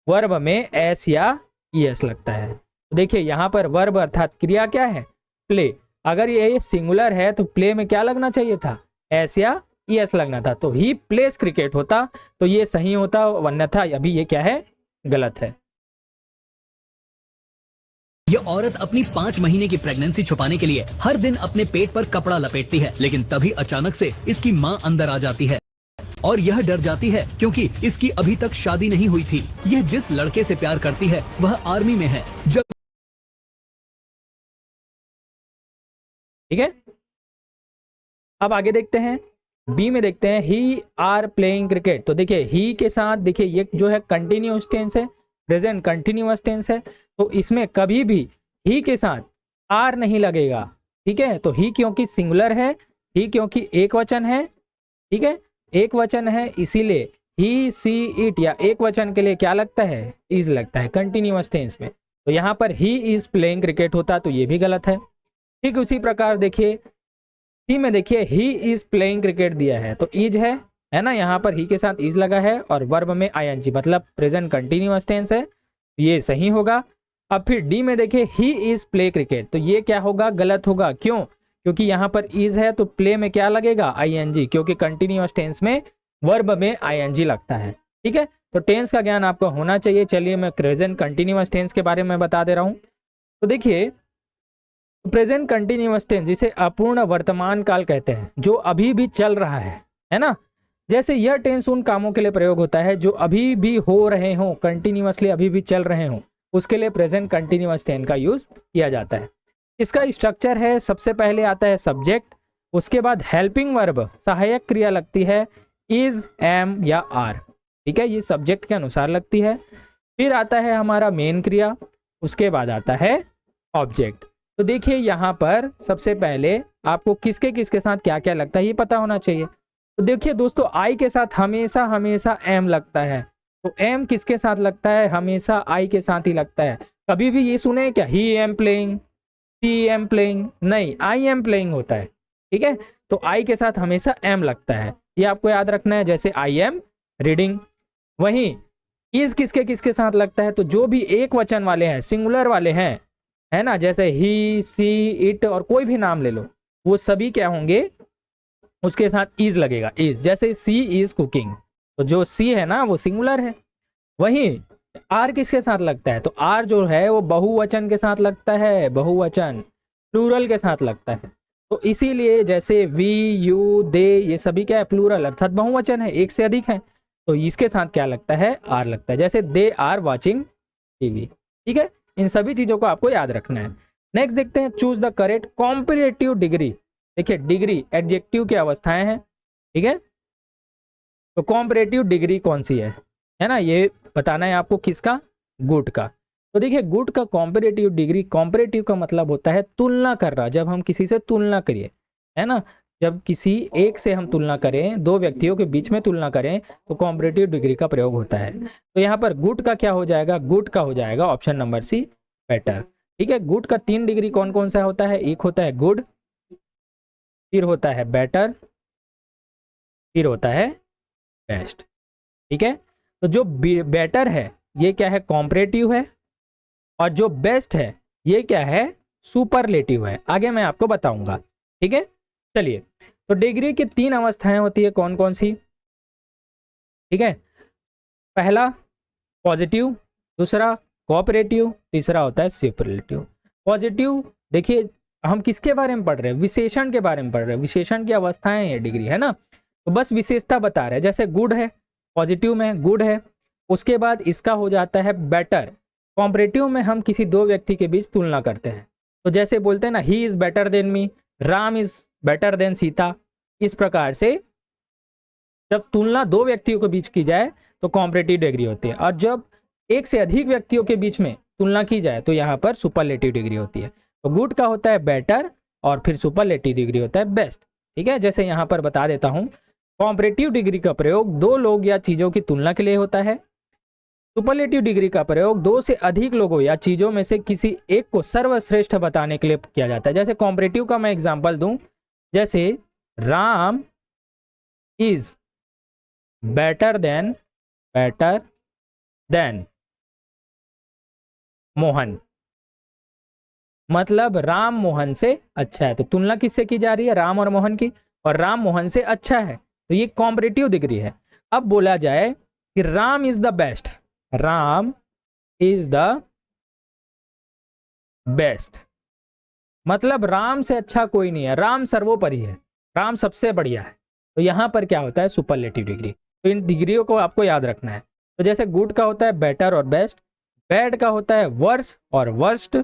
[SPEAKER 1] वर्ब में एस या ईएस लगता है। तो देखिए यहाँ पर वर्ब अर्थात क्रिया क्या है, प्ले। अगर ये सिंगुलर है तो प्ले में क्या लगना चाहिए था, एस या ईएस लगना था। तो ही प्लेस क्रिकेट होता तो ये सही होता, अन्यथा अभी ये क्या है, गलत है।
[SPEAKER 8] ये औरत अपनी 5 महीने की प्रेगनेंसी छुपाने के लिए हर दिन अपने पेट पर कपड़ा लपेटती है, लेकिन तभी अचानक से इसकी माँ अंदर आ जाती है और यह डर जाती है क्योंकि इसकी अभी तक शादी नहीं हुई थी। यह जिस लड़के से प्यार करती है वह आर्मी में है। जब
[SPEAKER 1] ठीक है, अब आगे देखते हैं, बी में देखते हैं, ही आर प्लेइंग क्रिकेट। तो देखिए ही के साथ, देखिए ये जो है कंटिन्यूअस टेंस है, प्रेजेंट कंटिन्यूअस टेंस है, तो इसमें कभी भी ही के साथ आर नहीं लगेगा, ठीक है। तो ही क्योंकि सिंगुलर है, ही क्योंकि एक वचन है, ठीक है, एक वचन है, इसीलिए ही सी इट या एक वचन के लिए क्या लगता है, इज लगता है कंटिन्यूअस टेंस में। तो यहाँ पर ही इज प्लेइंग क्रिकेट होता तो ये भी गलत है। ठीक उसी प्रकार देखिए सी में देखिए ही इज प्लेइंग क्रिकेट दिया है तो इज है ना, यहाँ पर ही के साथ इज लगा है और वर्ब में आईएनजी मतलब प्रेजेंट कंटिन्यूअस टेंस है, ये सही होगा। अब फिर डी में देखिए ही इज प्ले क्रिकेट तो ये क्या होगा, गलत होगा। क्यों? क्योंकि यहाँ पर इज है तो प्ले में क्या लगेगा, आईएनजी, क्योंकि कंटिन्यूअस टेंस में वर्ब में आईएनजी लगता है। ठीक है, तो टेंस का ज्ञान आपको होना चाहिए। चलिए मैं प्रेजेंट कंटिन्यूअस टेंस के बारे में बता दे रहा हूँ। तो देखिए प्रेजेंट कंटिन्यूअस टेंस जिसे अपूर्ण वर्तमान काल कहते हैं, जो अभी भी चल रहा है ना। जैसे यह टेंस उन कामों के लिए प्रयोग होता है जो अभी भी हो रहे हों, कंटिन्यूअसली अभी भी चल रहे हों, उसके लिए प्रेजेंट कंटिन्यूअस टेंस का यूज किया जाता है। इसका स्ट्रक्चर है, सबसे पहले आता है सब्जेक्ट, उसके बाद हेल्पिंग वर्ब सहायक क्रिया लगती है इज, एम या आर। ठीक है, ये सब्जेक्ट के अनुसार लगती है। फिर आता है हमारा मेन क्रिया, उसके बाद आता है ऑब्जेक्ट। तो देखिए यहाँ पर सबसे पहले आपको किसके साथ क्या क्या लगता है ये पता होना चाहिए। तो देखिए दोस्तों आई के साथ हमेशा हमेशा एम लगता है, तो एम किसके साथ लगता है, हमेशा आई के साथ ही लगता है। कभी भी ये सुने क्या he am playing, she am playing, नहीं, आई एम प्लेइंग होता है। ठीक है, तो आई के साथ हमेशा एम लगता है, ये आपको याद रखना है। जैसे आई एम रीडिंग। वहीं इज किसके साथ लगता है, तो जो भी एक वचन वाले हैं, सिंगुलर वाले हैं, है ना, जैसे ही, सी, इट और कोई भी नाम ले लो, वो सभी क्या होंगे, उसके साथ इज लगेगा, इज। जैसे सी इज कुकिंग, तो जो सी है ना वो सिंगुलर है। वहीं आर किसके साथ लगता है, तो आर जो है वो बहुवचन के साथ लगता है, बहुवचन प्लूरल के साथ लगता है। तो इसीलिए जैसे वी, यू, दे, ये सभी क्या है, प्लूरल अर्थात बहुवचन है, एक से अधिक है, तो इसके साथ क्या लगता है, आर लगता है। जैसे दे आर वॉचिंग टीवी। ठीक है, इन सभी चीजों को आपको याद रखना है। नेक्स्ट देखते हैं चूज द करेक्ट कॉम्पैरेटिव डिग्री। देखिए डिग्री एडजेक्टिव की अवस्थाएं हैं। ठीक है, तो कॉम्पैरेटिव डिग्री कौन सी है ना, ये बताना है आपको, किसका, गुड का। तो देखिए गुड का कॉम्पैरेटिव डिग्री, कॉम्पैरेटिव का मतलब होता है तुलना कर रहा, जब हम किसी से तुलना करिए, है ना, जब किसी एक से हम तुलना करें, दो व्यक्तियों के बीच में तुलना करें, तो कॉम्पैरेटिव डिग्री का प्रयोग होता है। तो यहाँ पर गुड का क्या हो जाएगा, गुड का हो जाएगा ऑप्शन नंबर सी, बेटर। ठीक है, गुड का 3 डिग्री कौन कौन सा होता है, एक होता है गुड, फिर होता है बेटर, फिर होता है बेस्ट। ठीक है, तो जो बेटर है ये क्या है, कॉम्पैरेटिव है, और जो बेस्ट है ये क्या है, सुपरलेटिव है। आगे मैं आपको बताऊंगा। ठीक है, चलिए, तो डिग्री की 3 अवस्थाएं होती है, कौन कौन सी। ठीक है, पहला पॉजिटिव, दूसरा कोऑपरेटिव, तीसरा होता है सुपरलेटिव। पॉजिटिव, देखिए हम किसके बारे में पढ़ रहे हैं, विशेषण के बारे में पढ़ रहे हैं, विशेषण की अवस्थाएं है डिग्री, है ना, तो बस विशेषता बता रहे हैं। जैसे गुड है, पॉजिटिव में गुड है, उसके बाद इसका हो जाता है बेटर। कॉम्पैरेटिव में हम किसी दो व्यक्ति के बीच तुलना करते हैं, तो जैसे बोलते हैं ना, he is better than me, Ram is better than Sita. इस प्रकार से जब तुलना दो व्यक्तियों के बीच की जाए तो कॉम्पैरेटिव डिग्री होती है, और जब एक से अधिक व्यक्तियों के बीच में तुलना की जाए तो यहाँ पर सुपरलेटिव डिग्री होती है। तो गुड का होता है बेटर और फिर सुपरलेटिव डिग्री होता है बेस्ट। ठीक है, जैसे यहाँ पर बता देता हूँ, कॉम्पैरेटिव डिग्री का प्रयोग दो लोग या चीजों की तुलना के लिए होता है। सुपरलेटिव डिग्री का प्रयोग दो से अधिक लोगों या चीजों में से किसी एक को सर्वश्रेष्ठ बताने के लिए किया जाता है। जैसे कॉम्पैरेटिव का मैं एग्जांपल दूं, जैसे Ram is better than Mohan, मतलब राम मोहन से अच्छा है। तो तुलना किससे की जा रही है, राम और मोहन की, और राम मोहन से अच्छा है, तो ये कॉम्पैरेटिव डिग्री है। अब बोला जाए कि Ram is the best, Ram is the best, मतलब राम से अच्छा कोई नहीं है, राम सर्वोपरि है, राम सबसे बढ़िया है। तो यहां पर क्या होता है, सुपरलेटिव डिग्री। तो इन डिग्रियों को आपको याद रखना है। तो जैसे गुड का होता है बेटर और बेस्ट, बैड का होता है वर्स और वर्स्ट,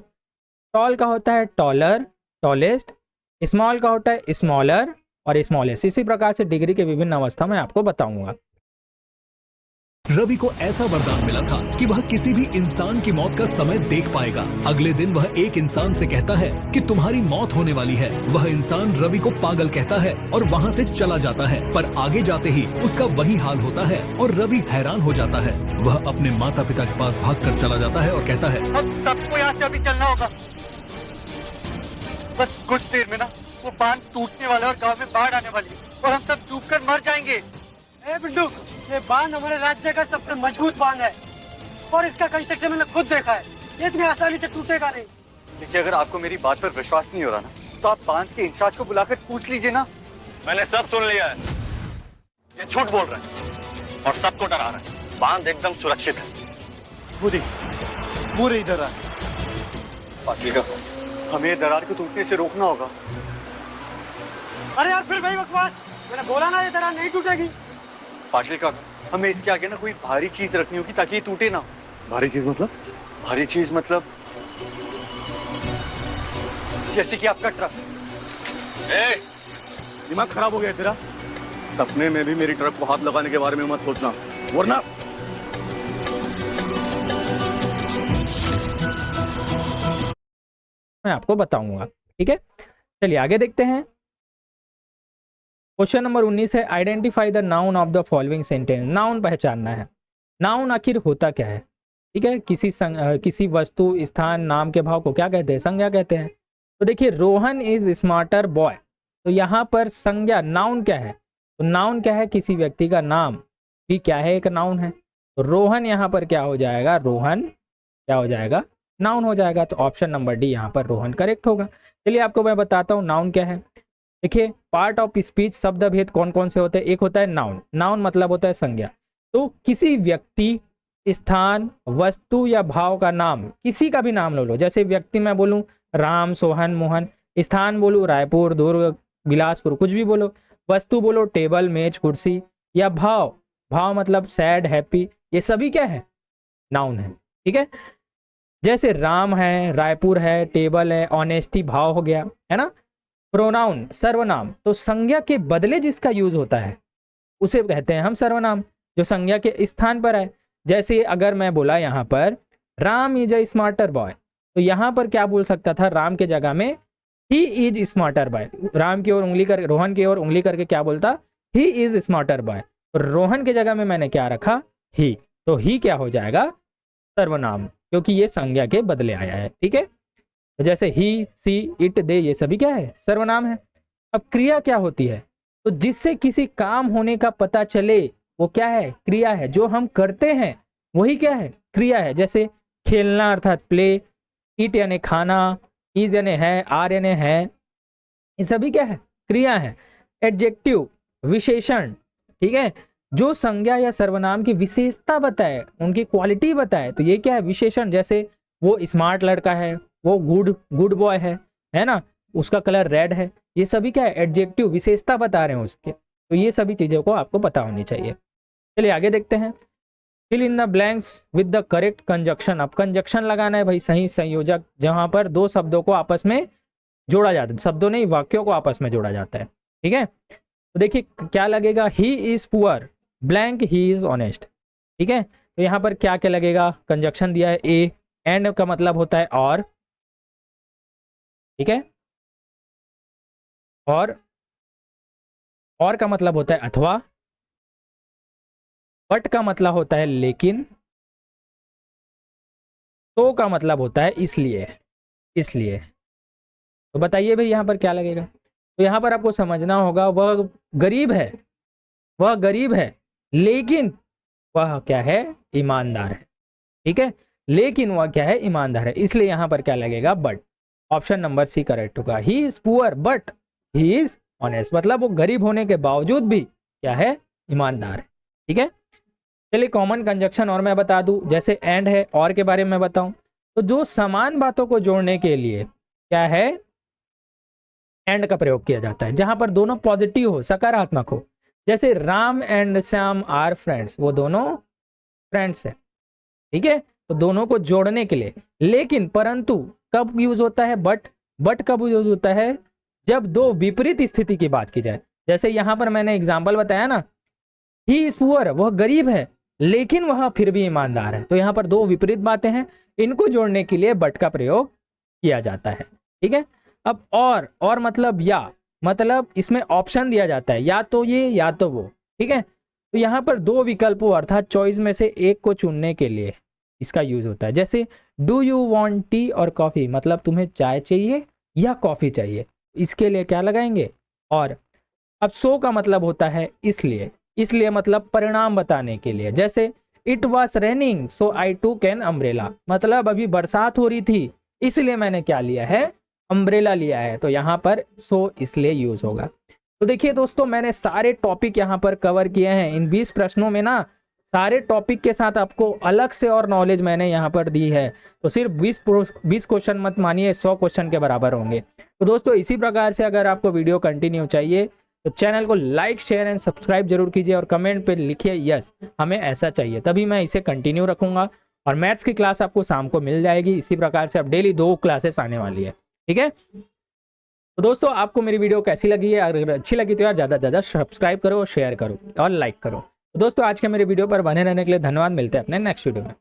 [SPEAKER 1] टॉल का होता है टॉलर, टॉलेस्ट, स्मॉल का होता है स्मॉलर और स्मॉलेस्ट। इसी प्रकार से डिग्री के विभिन्न अवस्था में आपको बताऊंगा।
[SPEAKER 8] रवि को ऐसा वरदान मिला था कि वह किसी भी इंसान की मौत का समय देख पाएगा। अगले दिन वह एक इंसान से कहता है कि तुम्हारी मौत होने वाली है। वह इंसान रवि को पागल कहता है और वहाँ से चला जाता है, पर आगे जाते ही उसका वही हाल होता है और रवि हैरान हो जाता है। वह अपने माता पिता के पास भागकर चला जाता है और कहता है,
[SPEAKER 9] अब सबको यहाँ से अभी चलना होगा। बस कुछ देर में ना वो बांध टूटने वाला है और गांव में बाढ़ आने वाली है और हम सब डूबकर मर जाएंगे।
[SPEAKER 10] बिड्डू, ये बांध हमारे राज्य का सबसे मजबूत बांध है और इसका कंस्ट्रक्शन मैंने खुद देखा है। ये इतनी आसानी से टूटेगा नहीं।
[SPEAKER 9] देखिए, अगर आपको मेरी बात पर विश्वास नहीं हो रहा ना, तो आप बांध के इंचार्ज को बुलाकर पूछ लीजिए ना।
[SPEAKER 11] मैंने सब सुन लिया है। ये झूठ बोल रहा है और सबको डरा रहा है। बांध एकदम सुरक्षित है।
[SPEAKER 9] पूरे इधर आ। पाटिल का, हमें दरार को टूटने से रोकना होगा।
[SPEAKER 10] अरे यार, फिर वही बकवास। मैंने बोला ना ये दरार नहीं टूटेगी।
[SPEAKER 9] पाटिल का, हमें इसके आगे ना कोई भारी चीज रखनी होगी ताकि ये टूटे ना। भारी चीज मतलब? भारी चीज मतलब जैसे कि आपका ट्रक।
[SPEAKER 11] दिमाग खराब हो गया तेरा? सपने में भी मेरी ट्रक को हाथ लगाने के बारे में मत सोचना, वरना
[SPEAKER 1] मैं आपको बताऊंगा। ठीक है, चलिए आगे देखते हैं। क्वेश्चन नंबर 19 है, identify the noun of the following sentence. Noun पहचानना है। नाउन आखिर होता क्या है? ठीक है, किसी वस्तु, स्थान, नाम के भाव को क्या कहते हैं? संज्ञा कहते हैं। तो देखिए, रोहन इज स्मार्टर बॉय, तो यहाँ पर संज्ञा नाउन क्या है? तो नाउन क्या है? किसी व्यक्ति का नाम भी क्या है? एक नाउन है। तो रोहन यहाँ पर क्या हो जाएगा? रोहन क्या हो जाएगा? नाउन हो जाएगा। तो ऑप्शन नंबर डी यहाँ पर रोहन करेक्ट होगा। चलिए आपको मैं बताता हूँ नाउन क्या है। देखिए, पार्ट ऑफ स्पीच शब्द भेद कौन कौन से होते हैं? एक होता है नाउन। नाउन मतलब होता है संज्ञा। तो किसी व्यक्ति, स्थान, वस्तु या भाव का नाम, किसी का भी नाम ले लो। जैसे व्यक्ति मैं बोलूं राम, सोहन, मोहन। स्थान बोलूं रायपुर, दुर्ग, बिलासपुर, कुछ भी बोलो। वस्तु बोलो टेबल, मेज, कुर्सी। या भाव, भाव मतलब सैड, हैप्पी, ये सभी क्या है? नाउन है। ठीक है, जैसे राम है, रायपुर है, टेबल है, ऑनेस्टी भाव हो गया, है ना। प्रोनाउन सर्वनाम, तो संज्ञा के बदले जिसका यूज होता है उसे कहते हैं हम सर्वनाम, जो संज्ञा के स्थान पर है। जैसे अगर मैं बोला यहाँ पर Ram is a smarter boy, तो यहाँ पर क्या बोल सकता था? राम के जगह में he is smarter boy. Ram की ओर उंगली कर, रोहन की ओर उंगली करके क्या बोलता? He is smarter boy. तो रोहन के जगह में मैंने क्या रखा? ही। तो ही क्या हो जाएगा? सर्वनाम, क्योंकि ये संज्ञा के बदले आया है। ठीक है, तो जैसे ही, सी, इट, दे, ये सभी क्या है? सर्वनाम है। अब क्रिया क्या होती है? तो जिससे किसी काम होने का पता चले वो क्या है? क्रिया है। जो हम करते हैं वही क्या है? क्रिया है। जैसे खेलना अर्थात प्ले, ईट यानी खाना, इज यानी है, आर यानी है, ये सभी क्या है? क्रिया है। एडजेक्टिव विशेषण, ठीक है, जो संज्ञा या सर्वनाम की विशेषता बताए, उनकी क्वालिटी बताए, तो ये क्या है? विशेषण। जैसे वो स्मार्ट लड़का है, वो गुड बॉय है ना, उसका कलर रेड है, ये सभी क्या है? एडजेक्टिव, विशेषता बता रहे हैं उसके। तो ये सभी चीज़ों को आपको पता होनी चाहिए। चलिए आगे देखते हैं। Fill in the blanks with the correct conjunction. अब कंजक्शन लगाना है भाई, सही संयोजक, जहां पर दो शब्दों को आपस में जोड़ा जाता है, शब्दों नहीं वाक्यों को आपस में जोड़ा जाता है। ठीक है, तो देखिए क्या लगेगा? ही is poor blank he is honest. ठीक है, तो यहाँ पर क्या क्या लगेगा? कंजक्शन दिया है ए, एंड का मतलब होता है और। ठीक है, और का मतलब होता है अथवा, बट का मतलब होता है लेकिन, तो का मतलब होता है इसलिए। तो बताइए भाई यहाँ पर क्या लगेगा? तो यहाँ पर आपको समझना होगा, वह गरीब है लेकिन वह क्या है? ईमानदार है। ठीक है, लेकिन वह क्या है? ईमानदार है, इसलिए यहाँ पर क्या लगेगा? But. Option number C correct होगा। He is poor but he is honest, मतलब वो गरीब होने के बावजूद भी क्या है? ईमानदार है। ठीक है, चलिए कॉमन कंजक्शन और मैं बता दूं, जैसे एंड है, और के बारे में बताऊं, तो जो समान बातों को जोड़ने के लिए क्या है? एंड का प्रयोग किया जाता है, जहां पर दोनों पॉजिटिव हो, सकारात्मक हो। जैसे Ram and Shyam are friends, वो दोनों फ्रेंड्स है। ठीक है, तो दोनों को जोड़ने के लिए। लेकिन परंतु कब यूज होता है? बट कब यूज होता है? जब दो विपरीत स्थिति की बात की जाए। जैसे यहां पर मैंने एग्जाम्पल बताया ना, ही इज पुअर, वह गरीब है, लेकिन वह फिर भी ईमानदार है। तो यहाँ पर दो विपरीत बातें हैं, इनको जोड़ने के लिए बट का प्रयोग किया जाता है। ठीक है, अब और मतलब या, मतलब इसमें ऑप्शन दिया जाता है, या तो ये या तो वो। ठीक है, तो यहाँ पर दो विकल्पों अर्थात चॉइस में से एक को चुनने के लिए इसका यूज होता है। जैसे डू यू वांट टी और कॉफी, मतलब तुम्हें चाय चाहिए या कॉफी चाहिए, इसके लिए क्या लगाएंगे और। अब सो का मतलब होता है इसलिए मतलब परिणाम बताने के लिए। जैसे इट वॉज रेनिंग सो आई टूक एन अम्ब्रेला, मतलब अभी बरसात हो रही थी इसलिए मैंने क्या लिया है, अम्ब्रेला लिया है। तो यहाँ पर सो इसलिए यूज होगा। तो देखिए दोस्तों, मैंने सारे टॉपिक यहाँ पर कवर किए हैं। इन 20 प्रश्नों में ना सारे टॉपिक के साथ आपको अलग से और नॉलेज मैंने यहाँ पर दी है। तो सिर्फ 20 क्वेश्चन मत मानिए, 100 क्वेश्चन के बराबर होंगे। तो दोस्तों इसी प्रकार से अगर आपको वीडियो कंटिन्यू चाहिए तो चैनल को लाइक शेयर एंड सब्सक्राइब जरूर कीजिए और कमेंट पे लिखिए यस हमें ऐसा चाहिए, तभी मैं इसे कंटिन्यू रखूंगा। और मैथ्स की क्लास आपको शाम को मिल जाएगी। इसी प्रकार से अब डेली 2 क्लासेस आने वाली है। ठीक है, तो दोस्तों आपको मेरी वीडियो कैसी लगी है, अगर अच्छी लगी तो यार ज़्यादा से ज़्यादा सब्सक्राइब करो, शेयर करो और लाइक करो। तो दोस्तों आज के मेरे वीडियो पर बने रहने के लिए धन्यवाद। मिलते हैं अपने नेक्स्ट वीडियो में।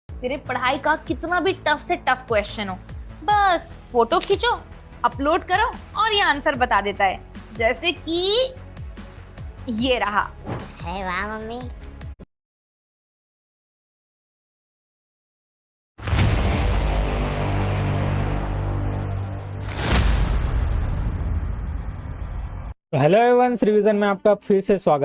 [SPEAKER 4] तेरे पढ़ाई का कितना भी टफ से टफ क्वेश्चन हो, बस फोटो खींचो, अपलोड करो और ये आंसर बता देता है। जैसे कि ये रहा।
[SPEAKER 12] अरे वाह मम्मी।
[SPEAKER 1] हेलो एवरीवन, रिवीजन में आपका फिर से स्वागत।